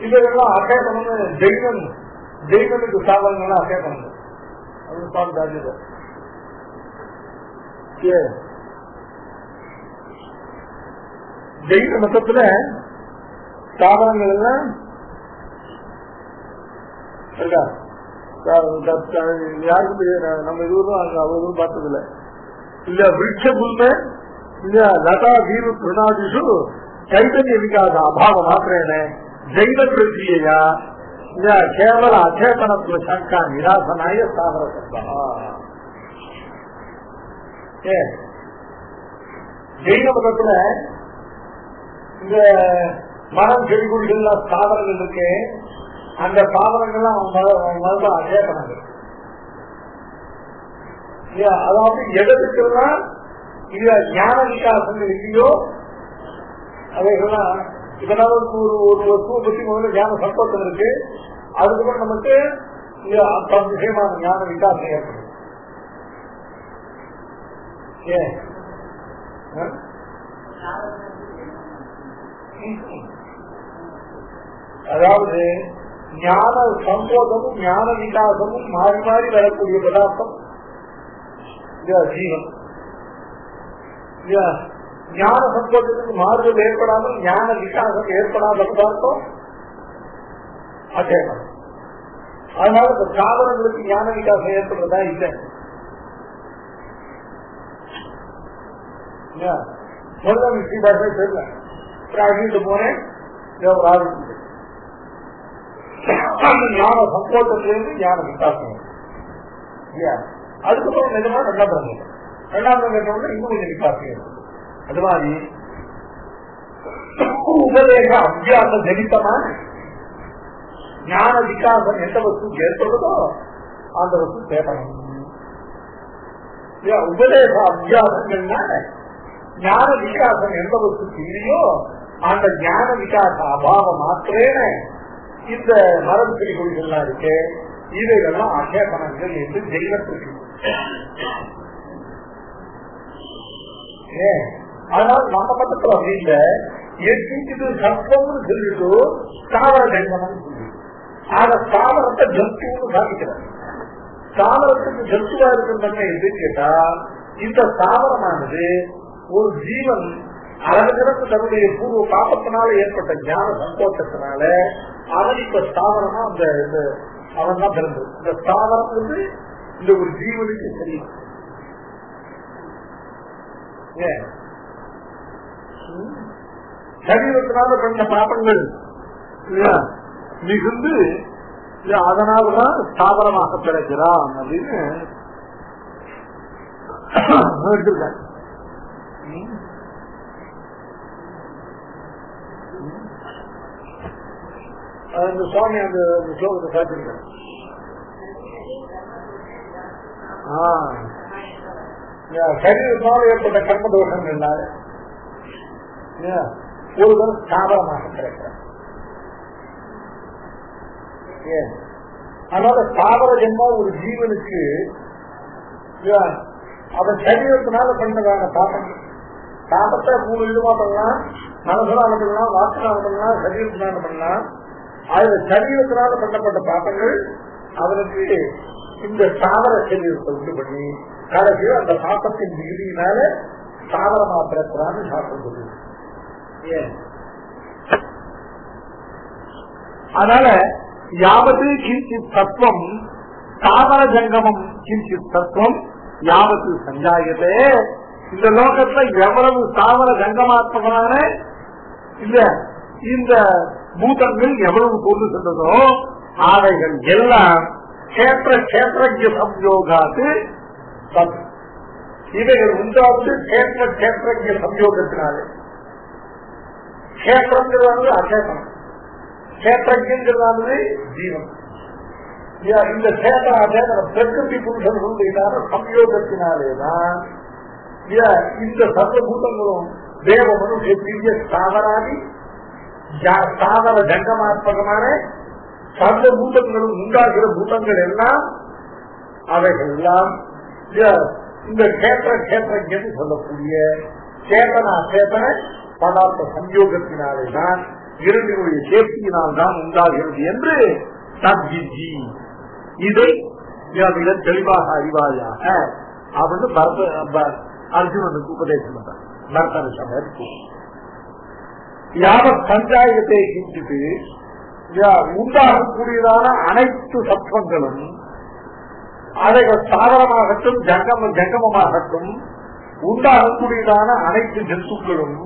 A: இவைகள்லாம் அசேபனம்னு ஜெய்வனுக்கு சாவரங்கள்லாம் அசேபனம். ஜெயின மதத்துல சாவரங்கள் எல்லாம் யாருக்கும் தெரியாது. நம்ம இதுவரும் அங்க அவ்வளவு பார்த்ததில்லை. இல்ல விருட்ச புல்ம இல்ல லதா வீரு பிரணாதிஷு ಚೈತನ್ಯ ವಿಕಾಸ ಅಭಾವ ಮಾತ್ರೇನ ಜೈನ ಪ್ರಕ್ರಿಯೆಯ ಕೇವಲ ಅಚೇತನತ್ವ ಶಂಕ ನಿರಾಸನಾಯ ಸಾಗರ ಶಬ್ದ. ஜெயின மதத்துல இந்த மரம் செடி கொடிகள்ல சாதனங்கள் இருக்கு. அந்த சாதனங்கள்லாம் அவன் அச்சேதனங்கள். அதாவது எதற்குலாம் இது ஞான விகாசங்கள் இல்லையோ அவைகள்லாம் இதனால ஒரு வஸ்துவை பற்றி முதல்ல ஞான சம்பவத்தில் இருக்கு. அதுக்கப்புறம் நமக்கு விஷயமான ஞான விகாசம் ஏற்படும். அதாவது ஞான சம்போதமும் ஞான விகாசமும் மாறி மாறி வரக்கூடிய பதார்த்தம் ஜீவன். ஞான சம்போதத்துக்கு மாறுதல் ஏற்படாமல் ஞான விகாசம் ஏற்படாத பதார்த்தம் அச்சேதம். அதனால இந்த சாதனங்களுக்கு ஞான விகாசம் ஏற்படுறதா இல்லை. சொல்ல பாஷை தெரியல. அழிட்டு போனேன் ஞான சம்போதத்திலிருந்து ஞான விகாசம். அதுக்கப்புறம் நிஜமா ரெண்டாம் கேட்டோம்னா இன்னும் கொஞ்சம் விகாசம் ஏற்படும். அது மாதிரி உபதேச அத்தியாச ஜனித்தமான ஞான விகாசம் எந்த வஸ்து ஏற்படுதோ அந்த வஸ்து தேடணும். உபதேச அத்தியாசங்கள்னா ஞான விகாசம் எந்த வஸ்துக்கு இல்லையோ அந்த ஞான விகாச அபாவம் மாத்திரேன இந்த மரம் செடி கொடிகள்லாம் இருக்கு. இவைகள்லாம் அசேபனங்கள் என்று ஜெயினத்திற்கு. அதனால நம்ம மட்டத்தில் அப்படி இல்லை. இது சர்ப்பம்னு சொல்லிட்டு ஸ்தாவர ஜங்கமம் சொல்லி ஆக ஸ்தாவரத்தை ஜந்துன்னு சாதிக்கிறார். ஸ்தாவரத்துக்கு ஜந்துவா இருக்கிறது எதுன்னு கேட்டா இந்த ஸ்தாவரமானது ஒரு ஜீவன் அளவிற்கு தன்னுடைய பூர்வ பாபத்தினால ஏற்பட்ட ஞான சந்தோஷத்தினால அவன் இப்ப ஸ்தாவரமா அந்த அவன் தான் பிறந்தது. இந்த ஸ்தாவரம் வந்து இந்த ஒரு ஜீவனுக்கு தெரியும். சரீரத்தினால பண்ண பாபங்கள் மிகுந்து அதனாலதான் ஸ்தாவரமாக பிறக்கிறான் அப்படின்னு எடுத்திருக்காங்க. அந்த சுவாமி அந்த ஸ்லோகத்தை சாத்திருக்காங்க. சரீரத்தினால ஏற்பட்ட கர்ம தோஷங்கள் இல்லாத ஒருவர் ஸ்தாவரமாக பிறக்கிறார். அதனால ஸ்தாவர ஜென்மம் ஒரு ஜீவனுக்கு அவன் சரீரத்தினால பண்ணதான பாபங்கள் பாபத்தை 3 விதமா பண்ணலாம். மனசனால பண்ணலாம், வாக்குனால பண்ணலாம், சரீரத்தினால பண்ணலாம். அதுல சரீரத்தினால பண்ணப்பட்ட பாபங்கள் அவனுக்கு இந்த ஸ்தாவர சரீரத்தை உண்டு பண்ணி கடைசியில் அந்த பாபத்தின் விகுதியினால ஸ்தாவரமா பிறக்கிறான்னு சாப்பிட சொல்லுது. அதனால யாவது கிஞ்சித் தத்துவம் ஸ்தாவர ஜங்கமம் கிஞ்சித் தத்துவம் யாவது சஞ்சாயத்தே. இந்த லோகத்துல எவ்வளவு ஸ்தாவர ஜங்கமாத்மகமான இந்த பூதங்கள் எவ்வளவு கொண்டு சென்றதோ அவைகள் எல்லாம் கேத்திர கேத்திரஜ சம்யோகாது இவைகள் உண்டாவது கேத்திர கேத்திரஜ சம்யோகத்தினாலே. கேத்திரங்கிறது அச்சேதனம், கேத்திரங்கிறது ஜீவன். இந்த சேதன அச்சேதன பிரகிருதி புருஷர்களுடைய சம்யோகத்தினாலேதான் இந்த சர்வபூதங்களும் தேவ மனுஷ திவ்ய ஸ்தாவராதி ஸ்தாவர ஜங்கமாத்மகமான சர்வபூதங்களும் உண்டாகிற பூதங்கள் எல்லாம் அவைகள் எல்லாம் இந்த கேத்திர கேத்திரன்னு சொல்லக்கூடிய சேதன அச்சேதன பதார்த்த சம்யோகத்தினாலேதான் இரண்டினுடைய சேர்த்தியினால்தான் உண்டாகிறது என்று தத்விதி இதை தெளிவாக அறிவாயாக அப்படின்னு அர்ஜுனனுக்கு உபதேசம் பண்றார். பரதனுக்கு யாவத் பஞ்சாயத்தை கிஞ்சிட்டு உண்டாகக்கூடியதான அனைத்து சத்வங்களும் அவைகள் சாதனமாகட்டும் ஜங்கமமாகட்டும் உண்டாகக்கூடியதான அனைத்து ஜந்துக்களும்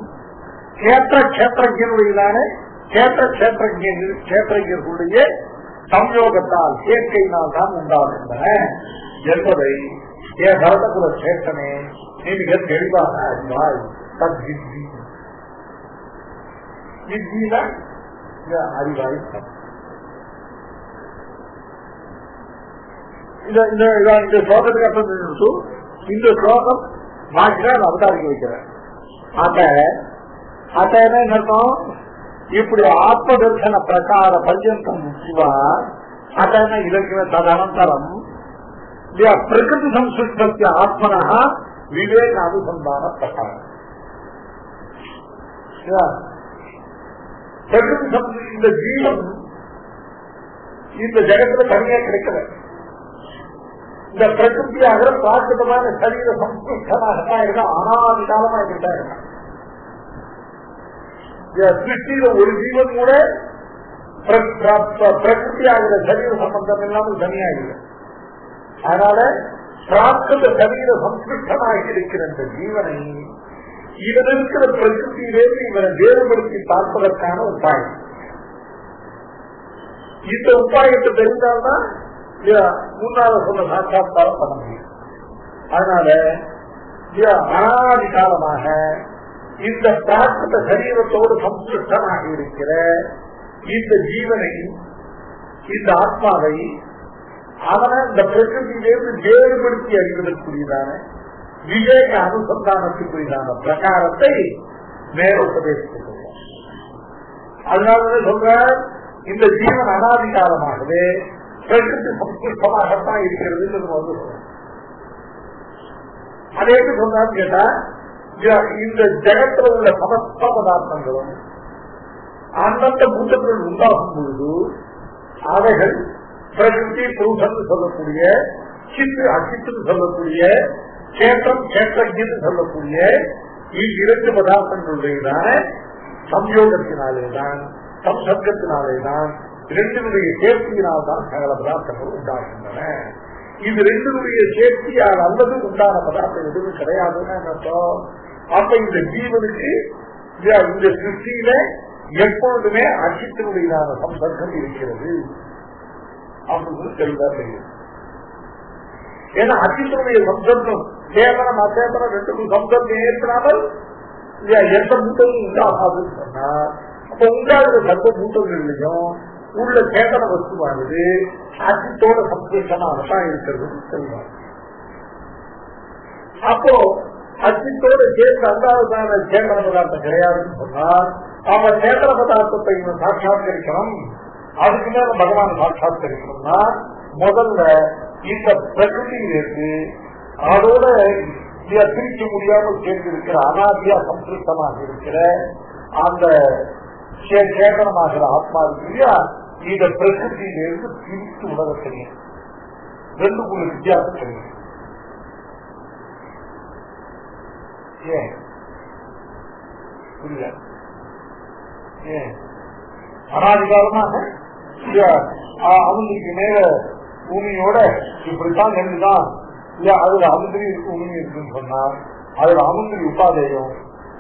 A: கேத்திர கேத்திரங்களுடையதான கேத்திர கேத்திரங்களுடைய சம்யோகத்தால் சேர்க்கையினால் தான் உண்டாகின்றன என்பதை என் பரதகுல சேத்தனே நீ மிக தெளிவாக அறிவாய். தத்வித்தி வித்தியில அறிவாய். இந்த ஸ்லோகத்துக்கு அர்த்தம் இந்த ஸ்லோகம் மாற்றினால் அவதாரிக்க வைக்கிறார். அத என்ன அர்த்தம்? இப்படி ஆத்ம தர்சன பிரகார பர்யந்தம் சிவா அத்தனை இலக்கிய ததனந்தரம் பிரகிருதி சம்ஸ்கிருத்திய ஆத்மனா விவேக அனுசந்தான பிரகாரம். பிரகிருதி இந்த ஜீவன் இந்த ஜகத்துல தனியா கிடைக்கல. இந்த பிரகிருதியாக பிராகிருதமான சரீர சம்ஸ்கிருஷ்டமாகத்தான் இருக்க அனாதி காலமா இருக்கிட்டா இருக்க. சிருஷ்டியில ஒரு ஜீவன் கூட பிரகிருதியாகிற சரீர சம்பந்தம் இல்லாமல் தனியாக. அதனால பிராகிருத சரீர சம்ஸ்கிருஷ்டமாக இருக்கிற இந்த ஜீவனை இவன் இருக்கிற பிரகிருத்தியிலிருந்து இவனை வேறுபடுத்தி பார்ப்பதற்கான உபாயம். இந்த உபாயத்தை தெரிந்தால்தான் முன்னால சொன்ன சாட்சாத்காரம் பண்ண முடியும். அதனால அனாதி காலமாக இந்த பிராகிருத சரீரத்தோடு சம்ஸ்கிருஷ்டமாக இருக்கிற இந்த ஜீவனை இந்த ஆத்மாவை அவனை இந்த பிரகிருதியிலிருந்து வேறுபடுத்தி அறிவதற்குரியதான விவேக அனுசந்தானத்துக்குரியதான பிரகாரத்தை மேலோபதேசிக்கிறார். அதனால சொல்ற இந்த ஜீவன் அனாதி காலமாகவே பிரகிருதி சம்ஸ்கிருஷ்டமாகத்தான் இருக்கிறது. அதே சொன்னான்னு கேட்டா இந்த ஜெகத்துல உள்ள சமஸ்த பதார்த்தங்களும் அந்தந்த பூதங்கள் உண்டாகும் பொழுது அவைகள் பிரகிருதி புருஷன் சொல்லக்கூடிய சித்து அசித்துன்னு சொல்லக்கூடிய சேற்றம் சேற்றஜின்னு சொல்லக்கூடிய இரண்டு பதார்த்தங்களுடையதான சம்யோகத்தினாலேதான் சம்சர்க்கத்தினாலேதான் இரண்டினுடைய சேர்த்தியினால்தான் சகல பதார்த்தங்கள் உண்டாகின்றன. இது ரெண்டுடைய சேர்த்தியால் அல்லது உண்டான பதார்த்தம் எதுவும் கிடையாதுன்னு அர்த்தம். அப்ப இந்த ஜீவனுக்கு இந்த சிருஷ்டியில எப்பொழுதுமே அசித்தினுடையதான சம்சர்க்கம் இருக்கிறது அப்படின்னு தெளிவா தெரியும். ஏன்னா அசித்தினுடைய சம்சர்க்கம் சேதனம் அசேதனம் ரெண்டுக்கும் சம்சர்க்கம் ஏற்றாமல் எந்த மூட்டமும் உண்டாகாதுன்னு சொன்னா அப்ப உண்டாகிற சர்வ மூட்டங்கள்லையும் உள்ள சேதன வஸ்துவானது அசித்தோட சம்சேஷமானதான் இருக்கிறது சொல்லுவாங்க. அப்போ அசித்தோட சேர்ந்து அந்தாவதான சேதன பதார்த்தம் கிடையாதுன்னு சொன்னால் அவன் சேதன பதார்த்தத்தை இவன் சாட்சாத்கரிக்கணும். அதுக்கு மேல பகவான் சாட்சாத்கரிக்கணும்னா முதல்ல இந்த பிரகிருதியிலிருந்து அதோட பிரிக்க முடியாமல் சேர்ந்து இருக்கிற அனாதியா சம்பிருஷ்டமாக இருக்கிற அந்த சேதனமாகிற ஆத்மா இருக்கு இல்லையா, இந்த பிரகிருதியிலிருந்து பிரித்து உலக தெரியும். ரெண்டுக்குள்ள வித்தியாசம் தெரியும். ஏன் புரியல? ஏன் அனாதிகாரமாக அவங்களுக்கு மேல பூமியோட இப்படித்தான் ரெண்டுதான் இல்ல அதுல அமுந்திரி இருக்கு உமி இருக்குன்னு சொன்னா அதுல அமுந்திரி உபாதேயம்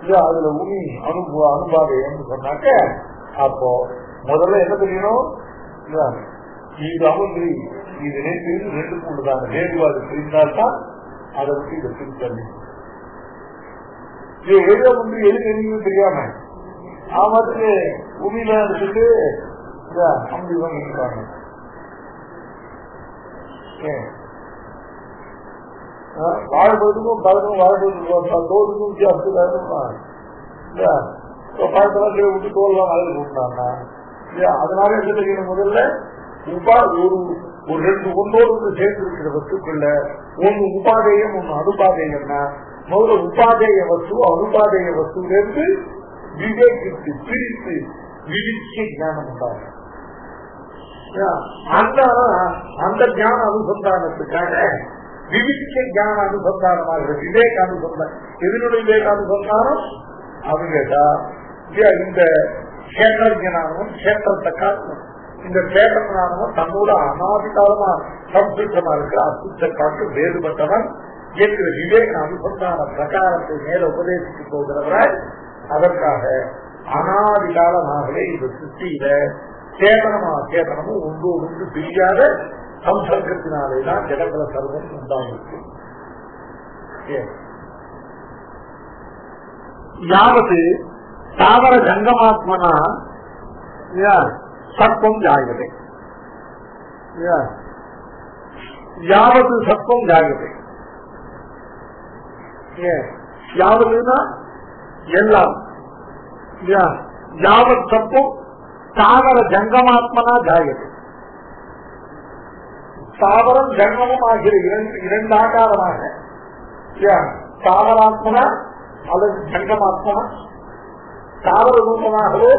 A: இல்ல அதுல உமி அனுபாதேயம் சொன்னாக்க அப்போ முதல்ல என்ன தெரியணும், இது அமுந்திரி இது ரெண்டுக்கும் உள்ளதான வேறுபாடு தெரிந்தால்தான் அதை விட்டு இதை பிரித்தள்ளி இது எது முந்திரி எது எதுவும் தெரியாம ஆமாத்துக்கு உமியில எடுத்துட்டு அமுதி தான் இருக்காங்க. வாழைப்பழத்துக்கும் பழக்கும் வாழைப்பழத்துக்கும் தோலுக்கும் வித்தியாசத்துக்கு பழத்தெல்லாம் விட்டு தோல்லாம் வளர்ந்து போட்டாங்க. அதனால என்ன தெரியணும், முதல்ல ஒரு ரெண்டு ஒன்றோடு சேர்ந்து இருக்கிற வஸ்துக்குள்ள ஒன்னு உபாதேயம் ஒன்னு அனுபாதேயம்னா முதல்ல உபாதேய வஸ்து அனுபாதேய வஸ்துலேருந்து விவேகித்து பிரித்து விதிச்சு ஞானம் உண்டாகும். அந்த ஞான அனுசந்தானத்துக்காக விவிச்ச ஞான அனுசந்தானமாக விவேக அனுசந்தானம். எதனுடைய விவேக அனுசந்தானம் அது கேட்டா இந்த கேட்ட ஞானமும் கேட்டத்தை காட்டணும். இந்த கேட்ட ஞானமும் தன்னோட அனாதிகாலமா சம்சித்தமா இருக்கிற அசுத்த காட்டு வேறுபட்டவன் என்கிற விவேக அனுசந்தான பிரகாரத்தை மேல உபதேசித்து போகிறவராய் அதற்காக அனாதிகாலமாகவே இந்த சிருஷ்டியில சேதனமும் ஒன்று பிரியாத சம்சர்க்கத்தினாலேதான் ஜெகங்கள சர்வம் உண்டாயிருக்கு. யாவது தாவர ஜங்கமாத்மனா சத்வம் ஜாயதே, யாவது சத்வம் ஜாயதே, யாவதுன்னா எல்லாம், யாவத் சத்வம் தாவர ஜங்கமாத்மனா ஜாயது. தாவரம் ஜங்கமும் ஆகிற இரண்டு ஆகாரமாக தாவராத்மனா அல்லது ஜங்கமாத்மனா தாவர ரூபமாகவோ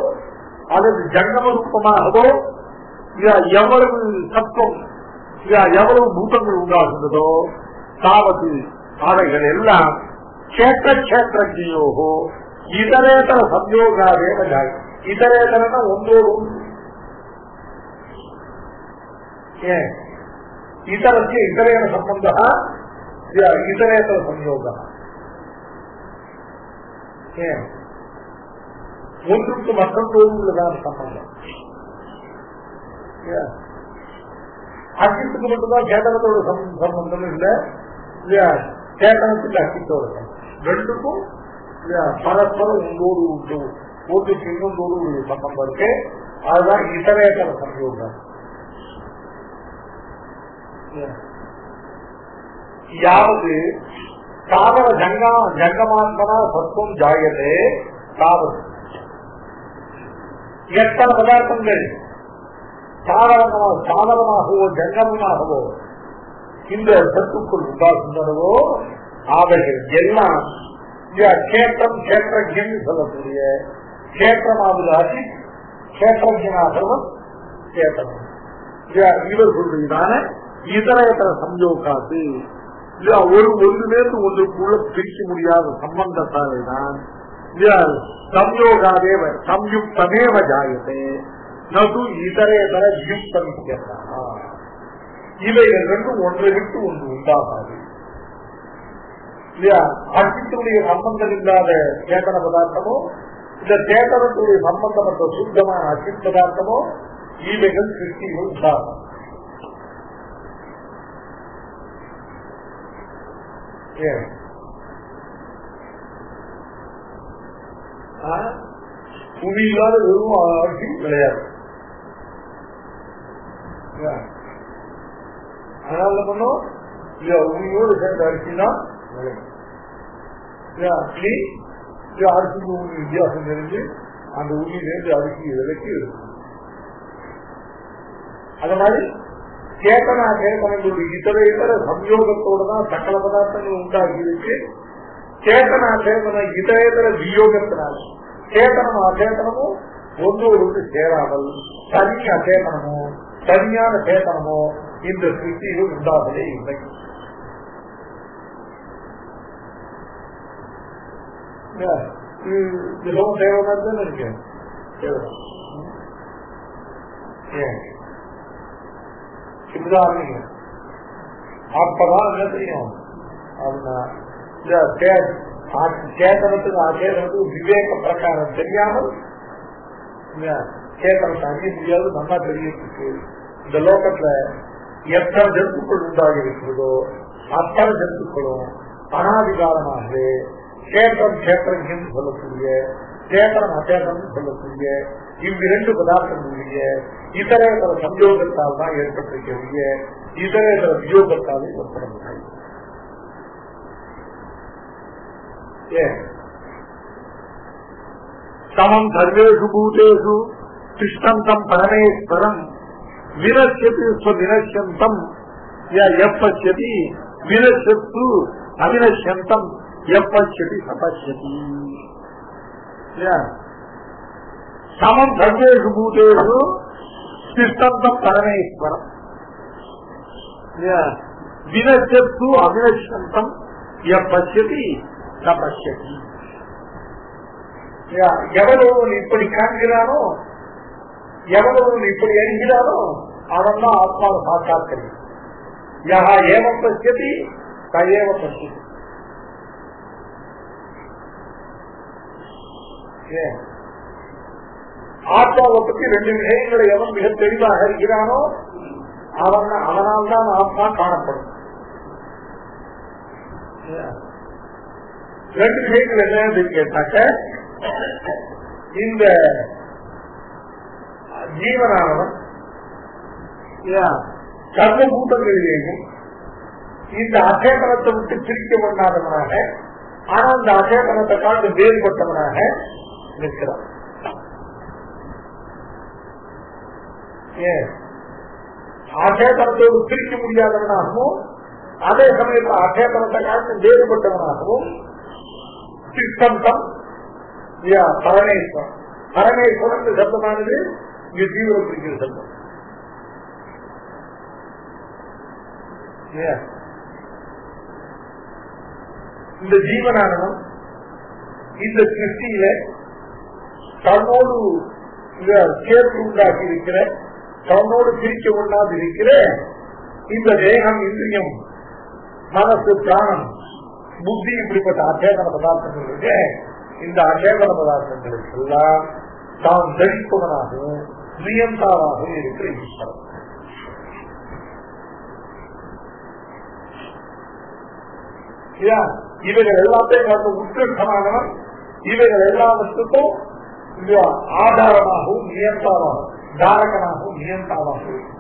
A: அல்லது ஜங்கம ரூபமாகவோ எவ்வளவு சத்துவம் எவ்வளவு பூதங்கள் உண்டாகின்றதோ தாவது அவைகள் எல்லாம் கஷேத்திரஜியோகோ இதரேதர சம்யோகாதேவ ஜாயது. இதரேதரன ஒன்றோடு இதரத்து இதரேன சம்பந்த இதரேதர சம்யோக ஒன்றுக்கு மற்றொன்றோடு உள்ளதான சம்பந்தம். அசித்துக்கு மட்டும்தான் சேதனத்தோட சம்பந்தம் இல்லை, சேதனத்துக்கு அசித்தோட ரெண்டுக்கும் பரஸ்பரம் ஒன்றோடு உண்டு ஒன்றுக்கு இன்னொன்றோடு சம்பந்தம் இருக்கு. அதுதான் இதரேதர சம்யோகம். யாவது தாவர ஜங்கமாத்மனா சத்துவம் ஜாயதே தாவரம் எத்தனை பதார்த்தங்கள் சாதனமாகவோ ஜங்கமாகவோ இந்த சத்துக்குள் உண்டாகின்றனவோ அவைகள் எல்லாம் கேட்டம் கேட்டஜன் சொல்லக்கூடிய கேட்டமாவது அஜித் கேட்டஜனாசவன் கேட்டம் இவர் சொல்றதுதான இதர இதர சம்யோகாது ஒன்றுலேருந்து ஒன்றுக்குள்ள பிரிக்க முடியாத சம்பந்தத்தாலே தான் சம்யோகாதேவ சம்யுக்தமேவ ஜாயதே நது இதரேதர யுக்தம் இவைகள் ரெண்டும் ஒன்றை விட்டு ஒன்று உண்டாகாது இல்லையா. அச்சித்துடைய சம்பந்தம் இல்லாத சேதன பதார்த்தமோ இந்த சேதனத்துடைய சம்பந்தமற்ற சுத்தமான அச்சித் பதார்த்தமோ இவைகள் சிருஷ்டிகள் உண்டாகும். புவி இல்லாத வெறும் அரிசி கிடையாது. அதனால பண்ணும் உண்மையோடு சேர்ந்த அரிசி தான் அரிசிக்கு உண்மை வித்தியாசம் தெரிஞ்சு அந்த உண்மையிலேருந்து அரிசி விலைக்கு இருக்கும். அது மாதிரி சேத்தனா சேத்தனங்களுடைய இதர இதர சம்யோகத்தோடு தான் சகல பதார்த்தங்கள் உண்டாகி இருக்கு. சேத்தனா சேத்தன இதர இதர வியோகத்தினால் சேத்தனம் அச்சேதனமும் ஒன்றோடு சேராமல் தனி அச்சேதனமோ தனியான சேத்தனமோ இந்த சிருஷ்டியில் உண்டாகவே இல்லை. மிகவும் தேவைதான் தானே இருக்கு. அப்பதான் என்ன தெரியும் சேதனத்துக்கு அச்சேதனத்துக்கு விவேக பிரகாரம் தெரியாமல் சேதனத்தை அறிய முடியாது. நல்லா தெரியிருக்கு. இந்த லோகத்துல எத்தனை ஜந்துக்கள் உண்டாகி இருக்கிறதோ அத்தனை ஜந்துக்களும் அனாதிகாரமாக சேத்தம் சேத்திரம் சொல்லக்கூடிய சேத்தனம் அச்சேதனம் சொல்லக்கூடிய இவ்விரண்டு பதார்த்தங்களுடைய இதர சம்யோகத்தால் தான் ஏற்பட்டிருக்கக்கூடிய இதர வியோகத்தால் ஏற்படவில்லை. சமம் சர்வேஷு பூதேஷு திஷ்டந்தம் பரமேஸ்வரம் வினஷ்யதி ஸ்வவினஷ்யந்தம் எப்பஷ்யதி வினஷ்யத்து அவினஷ்யந்தம் எப்பஷ்யதி சபஷ்யதி. சமம் சர்வேஷு பூதேஷு திஷ்டந்தம் பரமேஸ்வரம் வினஷ்யத்து அவினஷ்யந்தம் எப்பஷ்யதி சபஷ்யதி. எவ்வளவு இப்படி காண்கிறானோ எவ்வளவு இப்படி அறிகிறானோ அவன் தான் ஆத்மாவை சாட்சாத்கரி. யஹா ஏவம் பசியதி தயேவ பசியதி. ஆத்மாவை பற்றி ரெண்டு விஷயங்களை எவன் மிக தெளிவாக இருக்கிறானோ அவனால் தான் ஆத்மா காணப்படும். ரெண்டு விஷயங்கள் என்ன கேட்டாக்க இந்த ஜீவனானவன் சர்வபூதங்களிலேயும் இந்த அச்சேதனத்தை விட்டு பிரிக்க கொண்டாதவனாக ஆனால் இந்த அச்சேதனத்தை காட்டு வேறுபட்டவனாக நிற்கிறான். அச்சேதனத்தோடு பிரிக்க முடியாதவனாகவும் அதே சமயத்தில் அச்சேதனத்தை காட்டு வேறுபட்டவனாகவும் சித்தந்தம் பரமேஸ்வரன். பரமேஸ்வரன் சப்தமானது இங்கு தீவிரம் பிடிக்கிற சப்தம். இந்த ஜீவனானவன் இந்த சிருஷ்டியில தன்னோடு சேர்த்து உண்டாக்கி இருக்கிற தன்னோடு பிரிக்க கொண்டாது இருக்கிற இந்த தேகம் இந்திரியம் மனசு பிராணம் புத்தி இப்படிப்பட்ட அச்சேதன பதார்த்தங்கள் இருக்கு. இந்த அச்சேதன பதார்த்தங்களுக்கு எல்லாம் தான் தரிப்பவனாகவும் நியந்தாவாகவும் இருக்கிற ஈஸ்வரன். இவைகள் எல்லாத்தையும் காட்ட உத்கிருஷ்டமானவன். இவைகள் எல்லாவற்றுக்கும் ஆதாரமாகவும் நியந்தாவாகவும் தாரகனாகவும் நியந்தாவாகவும்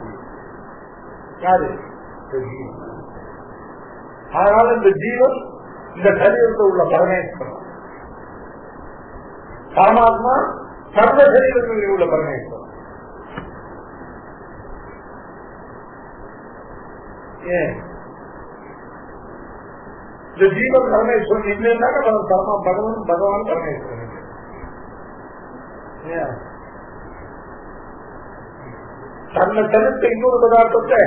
A: யாரு? அதனால இந்த ஜீவன் இந்த சரீரத்தில் உள்ள பரமேஸ்வரன், பரமாத்மா சர்வ சரீரத்தில் உள்ள பரமேஸ்வரன். இந்த ஜீவன் பரமேஸ்வரன் இல்லைன்னாக்க பகவான் பரமேஸ்வரன். தன்னை தனித்த இன்னொரு பதார்த்தத்தை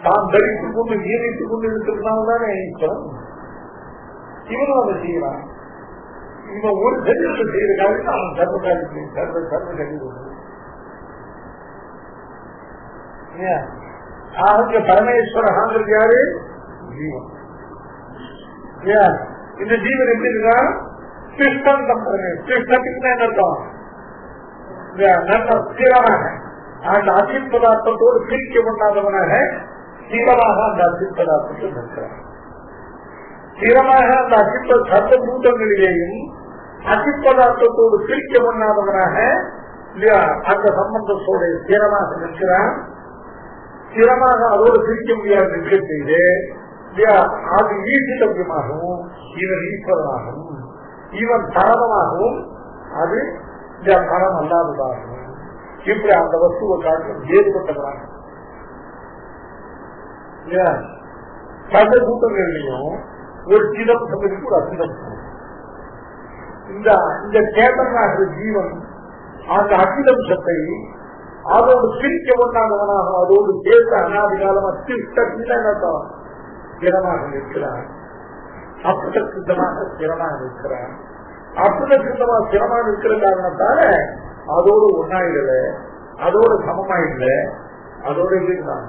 A: தான் தரித்துக் கொண்டு ஜீவித்துக் கொண்டு இருக்கிறதுனால்தானே ஈஸ்வரன். இவனும் அதை செய்யறான். இவன் ஒரு சரீரத்தை செய்யற காரியத்தை அவன் சர்வகாரி சர்வ சரீரம். ஆக பரமேஸ்வரங்கிறது யாரு? ஜீவன். இந்த ஜீவன் எப்படி இருக்கா? கிருஷ்ணன் கிருஷ்ணத்துக்கு என்ன அர்த்தம்? ஸ்திரமாக அந்த அசித் பதார்த்தத்தோடு பிரிக்க பண்ணாதவனாக ஸ்திரமாக அந்த அசித் பதார்த்தத்தை நிற்கிறான். ஸ்திரமாக அந்த அசித்த சர்வ பூதங்களிலேயும் அசித் பதார்த்தத்தோடு பிரிக்க பண்ணாதவனாக அந்த சம்பந்தத்தோடு ஸ்திரமாக நிற்கிறான். ஸ்திரமாக அதோடு பிரிக்க முடியாத நிற்க செய்து அது ஈசிதவியமாகவும் இவன் ஈஸ்வரனாகவும் இவன் தரமாகவும் அது தரம் அல்லாததாகவும் இப்படி அந்த வஸ்துவை காட்டு வேறுபட்டவராக சர்வ கூட்டங்களையும் ஒரு சிதம்சம் இருக்கு, ஒரு அசிதம்சம். இந்த சேதனாகிற ஜீவன் அந்த அசிதம்சத்தை அதோடு பிரிக்க கொண்டாதவனாக அதோடு பேச அனாதிகாலமா திருஷ்டம் ஸ்திரமாக நிற்கிறான். அப்புதமாக ஸ்திரமாக நிற்கிறான். அப்புதமாக ஸ்திரமாக இருக்கிற காரணத்தால அதோடு ஒன்னாயிடல, அதோடு சமமாயிடல, அதோட இருந்தான்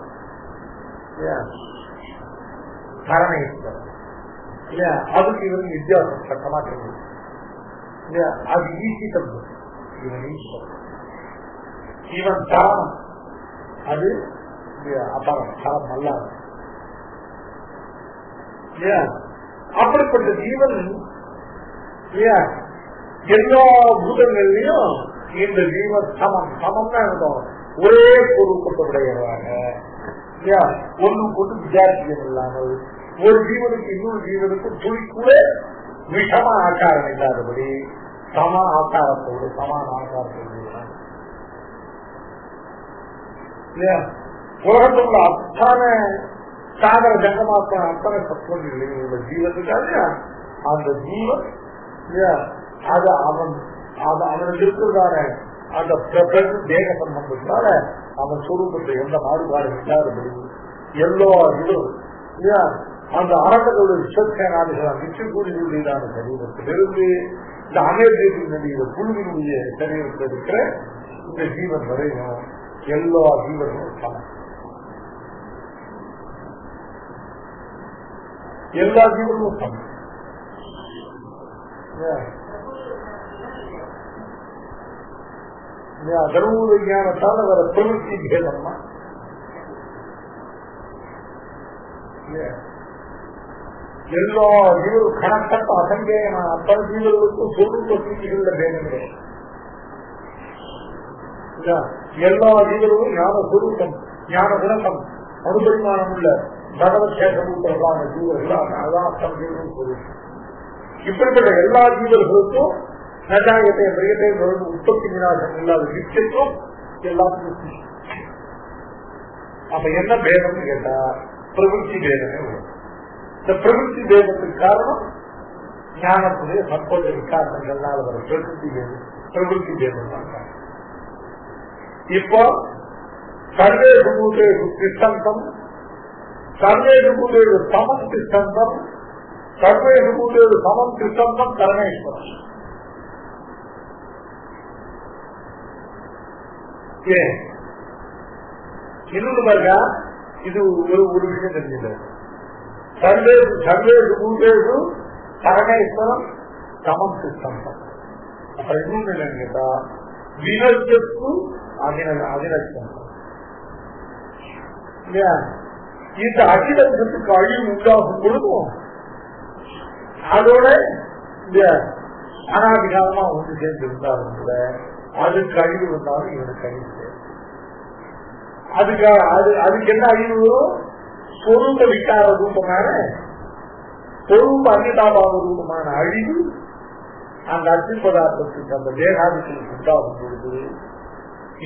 A: காரணம் இல்லையா? அதுக்கு இவருக்கு வித்தியாசம் சட்டமா தெரியும் இல்லையா? அது ஈசித்தம். இவன் ஈஸ்வரன், இவன் தரம், அது அபரம், தரம் அல்லாது. அப்படிப்பட்ட ஜீவன் எல்லா பூதங்கள்லயும் இந்த ஜீவன் சமம். சமம்னா இருக்கும் ஒரே பொருட்பட்டுடையவராக ஒன்றும் கொண்டு வித்தியாசம் இல்லாமல் ஒரு ஜீவனுக்கு இன்னொரு ஜீவனுக்கு துளி கூட விஷம ஆக்காரம் இல்லாதபடி சம ஆக்காரத்தோடு சமான ஆக்காரத்தோடு உலகத்துள்ள அத்தனை சாகர ஜங்கமாக்க அத்தனை சத்துவங்கள் ஜீவனுக்காக அந்த ஜீவன் அது அவனுக்கு இருக்கிறதான அந்த தேக சம்பந்தத்தால அவன் சொரூபத்தை எந்த மாறுபாடு இல்லாதபடி எல்லா இதுவும் அந்த அரண்களுடைய விசேனாதிகளான நிச்சயக்கூடியதான சரீரத்திலிருந்து இந்த அமேதியினுடைய புழுவினுடைய சரீரத்தில் இருக்கிற இந்த ஜீவன் வரையும் எல்லா ஜீவர்களும் சமம். எல்லா ஜீவர்களும் சமம். தர்ம விஞ்ஞானத்தால் வர பிரவೃತ್ತಿ பேதம்னா எல்லா ஜீவரும் கணக்கட்ட அசங்கேயமான அத்தனை ஜீவர்களுக்கும் சொரூப சூழ்ச்சிகள பேதம் கிடையாது. எல்லா ஜீவர்களும் ஞான சொரூபம், ஞான குணம், அனுபரிமானம் உள்ள பகவத் சேஷபூத்தர்களான ஜீவர்கள் அதான் அத்தனை ஜீவரும் சொரூபம். இப்படிப்பட்ட எல்லா ஜீவர்களுக்கும் நஜாயத்தை மிருகத்தை உற்பத்தி விநாசம் இல்லாத நிச்சயம் எல்லாத்துக்கும். அப்ப என்ன பேதம்னு கேட்டா பிரவೃತ್ತಿ பேதமே வரும். இந்த பிரவೃತ್ತಿ பேதத்துக்கு காரணம் ஞானத்துடைய சம்பந்த விகாரங்கள்னால வர பிரவೃತ್ತಿ பேதம் தான் காரணம். இப்போ சர்வேஷு பூதேஷு திஷ்டந்தம், சர்வேஷு பூதேஷு சமம் திஷ்டந்தம், சர்வேஷு பூதேஷு சமம் திஷ்டந்தம் பரமேஸ்வரன். இன்னொன்று பாருங்க, இது ஒரு விஷயம் தெரிஞ்சது. சர்வேஷு பூதேஷு பரமேஸ்வரம் சமம் சித்தந்தம். அப்புறம் இன்னொன்று என்னன்னு கேட்டா வினர்ஜத்து அதினத்தம். இந்த அகிலத்துக்கு அழிவு உண்டாகும் பொழுதும் அதோட இந்த அனாதிகாலமா ஒன்று சேர்ந்து இருந்தாலும் கூட அதுக்கு அழிவு வந்தாலும் இவனுக்கு அழிவு. அதுக்கு என்ன அழிவு? சொரூப விகார ரூபமான சொரூப அன்னிதாபாவ ரூபமான அழிவு அந்த அர்த்தி பதார்த்தத்துக்கு அந்த தேகாதிக்கு உண்டாகும் பொழுது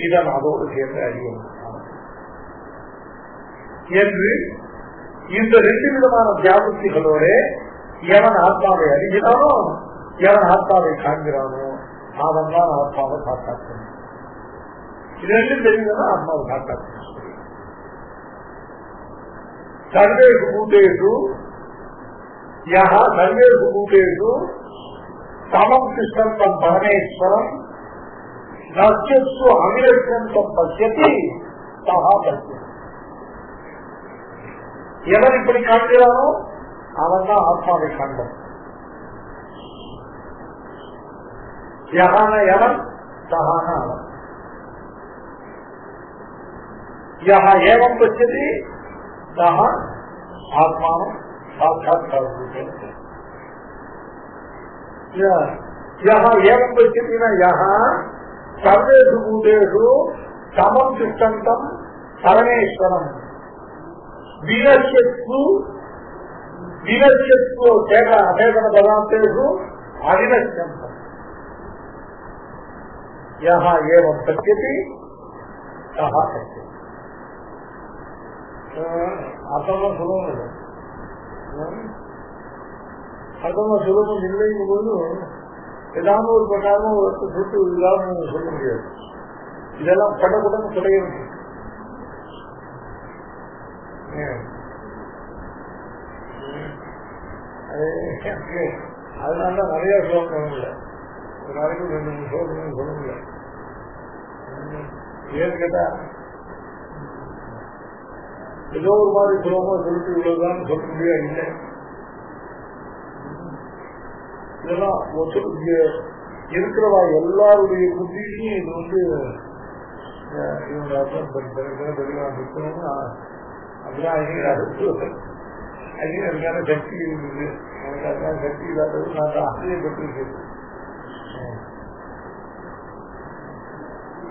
A: இதன் அதோடு சேர்ந்து அழிவு என்று இந்த ரெண்டு விதமான வியாபத்திகளோட எவன் ஆத்மாவை அறிகிறானோ, எவன் ஆத்மாவை காண்கிறானோ அவன் தான் ஆத்மாவை காட்டாக்கணும். இது ரெண்டும் தெரியுதுன்னா ஆத்மாவை காட்டாக்கணும். சர்வேஷு பூதேஷு யஹ சர்வேஷு பூதேஷு சமம் கிருஷ்ணம் பரமேஸ்வரம் நஷ்யஸ்து அவிரட்சம் பசியதி சஹா பசியதி. எவன் இப்படி காண்கிறானோ அவன் தான் ஆத்மாவை காண்பான். யஹான எவன், சஹான அவன். யஹ ஏவம் பசியதி சஹ ஆத்மானம் சாட்சாத்காரம். யஹ ஏவம் பசியதினா யஹ சர்வேஷு பூதேஷு சமம் திஷ்டந்தம் பரமேஸ்வரம் வினஷ்யத்சு வினஷ்யத்சு அபேதன பதார்த்தேஷு அவினஷ்யந்தம். யஹ ஏவம் பசியதி சஹ பசியதி. அர்த்தம் சுலபம் இல்லை. அர்த்தமா சுலபம் இல்லைங்கும் போது ஏதாவது ஒரு பிரகாரம் ஒரு சுட்டு இல்லாம சொல்ல முடியாது. இதெல்லாம் படப்படம் கிடையாது. அதனால நிறைய சொல்லணும் இல்லை. ஒரு நாளைக்கு 2-3 சொல்லணும் சொல்ல முடியாது. ஏன்னு கேட்டா ஏதோ ஒரு மாதிரி சுலபமா சொல்லிட்டு இவ்வளவுதான் சொல்ல முடியாது. இல்லை, இதெல்லாம் ஒருத்தருக்கு இருக்கிறவா எல்லாருடைய புத்தியும் இது வந்து இவங்க அர்த்தம் இருக்கணும்னு அப்படிதான் அதுக்கான சக்தி இருக்குது. எனக்கு அதுக்கான சக்தி இல்லாதது நான் ஆச்சரியப்பட்டிருக்கேன்.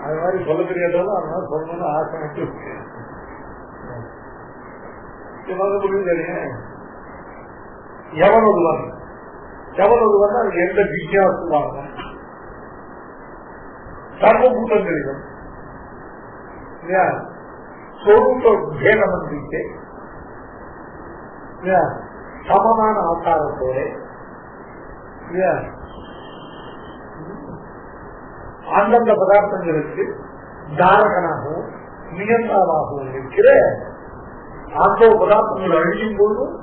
A: அது மாதிரி சொல்ல தெரியாதாலும் அதனால சொல்லணும்னு ஆசை மட்டும் இருக்கு. தெரியும் எவன் ஒருவன் அதுக்கு எந்த வித்தியாசமாக சர்வபூதங்களிலும் சொரூப பேதம் வந்துட்டு சமமான ஆக்காரத்தோட அந்தந்த பதார்த்தங்களுக்கு தாரகனாகவும் நியந்தாவாகவும் இருக்கிற அந்த பதார்த்தங்கள் அழியும் போதும்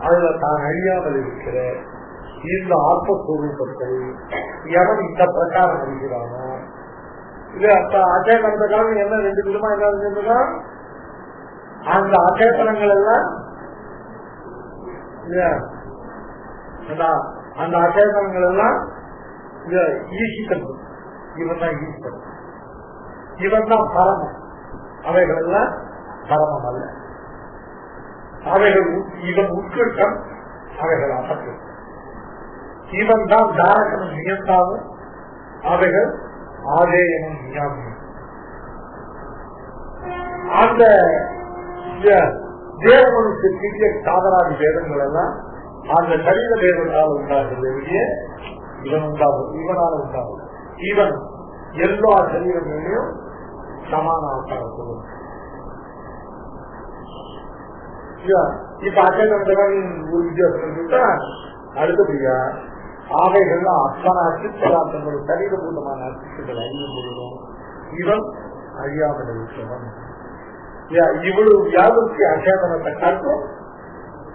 A: அதுல தான் அழியாமல் இருக்கிற இந்த ஆத்மஸ்வரூபத்தை எவன் இந்த பிரகாரம் அறிகிறானோ, இது அச்சேதனத்த காலம் என்ன 2 விதமா என்ன இருந்ததுன்னா, அந்த அச்சேதனங்கள் எல்லாம் அந்த அச்சேதனங்கள் எல்லாம் ஈசித்தல். இவன் தான் ஈஸ்வரன், இவன் தான் பரமம். அவைகள் எல்லாம் பரமம் அல்ல. அவைகள் இவன் உட்கட்டம், அவைகள் அசத்து. இவன் தான் தாரகனும் நியந்தாவும், அவைகள் ஆதேயமும் நியாமமும். அந்த தேவனுக்கு சிறிய சாதனாதி வேதங்கள் எல்லாம் அந்த சரீர தேவனால் உண்டாகிறது. இவனால உண்டாகும். இவன் எல்லா சரீரங்களையும் சமான ஆக்காரத்தோடு. இப்ப அச்சேதனத்துடன் ஒரு வித்தியாசம் இருக்கா. அடுத்தபடியா ஆவைகள்லாம் அத்தனை அச்சுப்பதார்த்தங்கள் சரீரபூதமான அச்சுக்கள் அழியும் பொழுதும் இவன் அழியாமல் இருக்கிறவன். இவ்வளவு வியாபத்தி அச்சேதனத்தை காட்டும்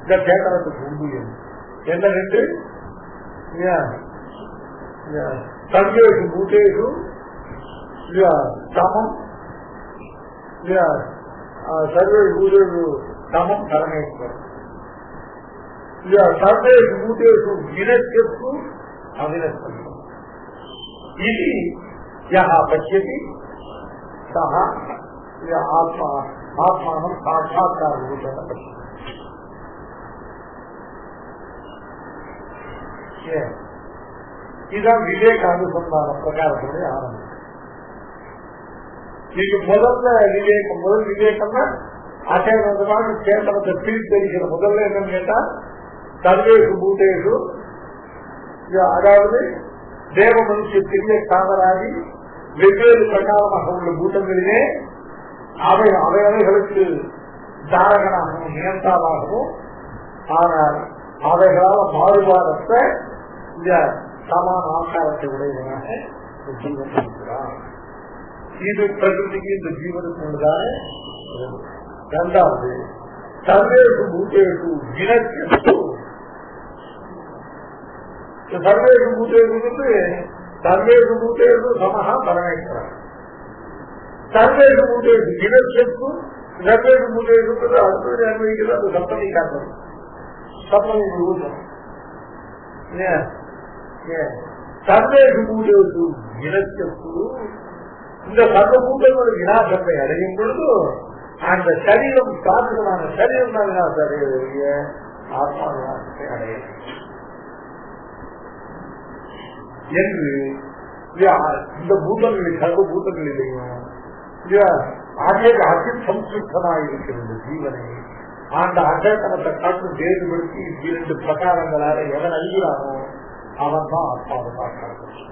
A: இந்த சேதனத்துக்கு உண்டு என்ன ரெண்டு சர்வேஷு பூதேஷு சமம் சர்வேஷு பூதேஷு சமம் பரமேஸ்வரம். சர்வேஷு பூதேஷு வினஷ்யத்து அவினஷ்யம். இது யஹ பஷ்யதி சஹ ஆத்மா ஆத்மானம் சாட்சாத்கார ரூபேண பஷ்யதி. இதுதான் விவேக அனுசந்தான பிரகாரத்துடைய ஆரம்பம். இது முதல் விவேகம்னா அச்சேதனமான சேத்தனத்தை பிரித்தறிகிற முதல்ல என்னன்னு கேட்டா சர்வேஷு பூதேஷு, அதாவது தேவ மனுஷத்திலே காதலாகி வெவ்வேறு பிரகாரமாக உள்ள பூதங்களிலே அவைகளுக்கு தாரகனாகவும் நியந்தாவாகவும், ஆனால் அவைகளால் மாறுபாடற்ற இந்த சமான ஆகாரத்தை உடையவனாக இந்த ஜீவன் இருக்கிறான். இது பிரகிருதிக்கு இந்த ஜீவனுக்கு உள்ளதான. இரண்டாவது சர்வேஷு பூதேஷு வினச்சத்து. சர்வேஷு பூதேஷு சர்வேஷு பூதேஷு சமஹா பரமேஸ்வரன். சர்வேஷு பூதேஷு வினச்சத்து. சர்வேஷு பூதேஷு அடுத்தது அனுபவிக்கிறது அந்த சப்தமி காரணம். சப்தமி பூதம் சர்வேஷு பூதேஷு வினச்சத்து. இந்த சர்வபூதங்களோட விநாசத்தை அடையும் பொழுது அந்த சரீரம் சாத்திரமான சரீரம் தான் விநாசம் அடையக்கூடிய ஆத்மா விநாசத்தை அடைய என்று இந்த பூதங்களில் சர்வபூதங்களிலேயும் அசம்சுத்தனாயிருக்கிறது ஜீவனை அந்த அசத்தனத்தை காட்டு வேறுபடுத்தி 2 பிரகாரங்களால எவன் அழிகிறானோ அவன் தான் ஆத்மாவை பார்க்கிறான்.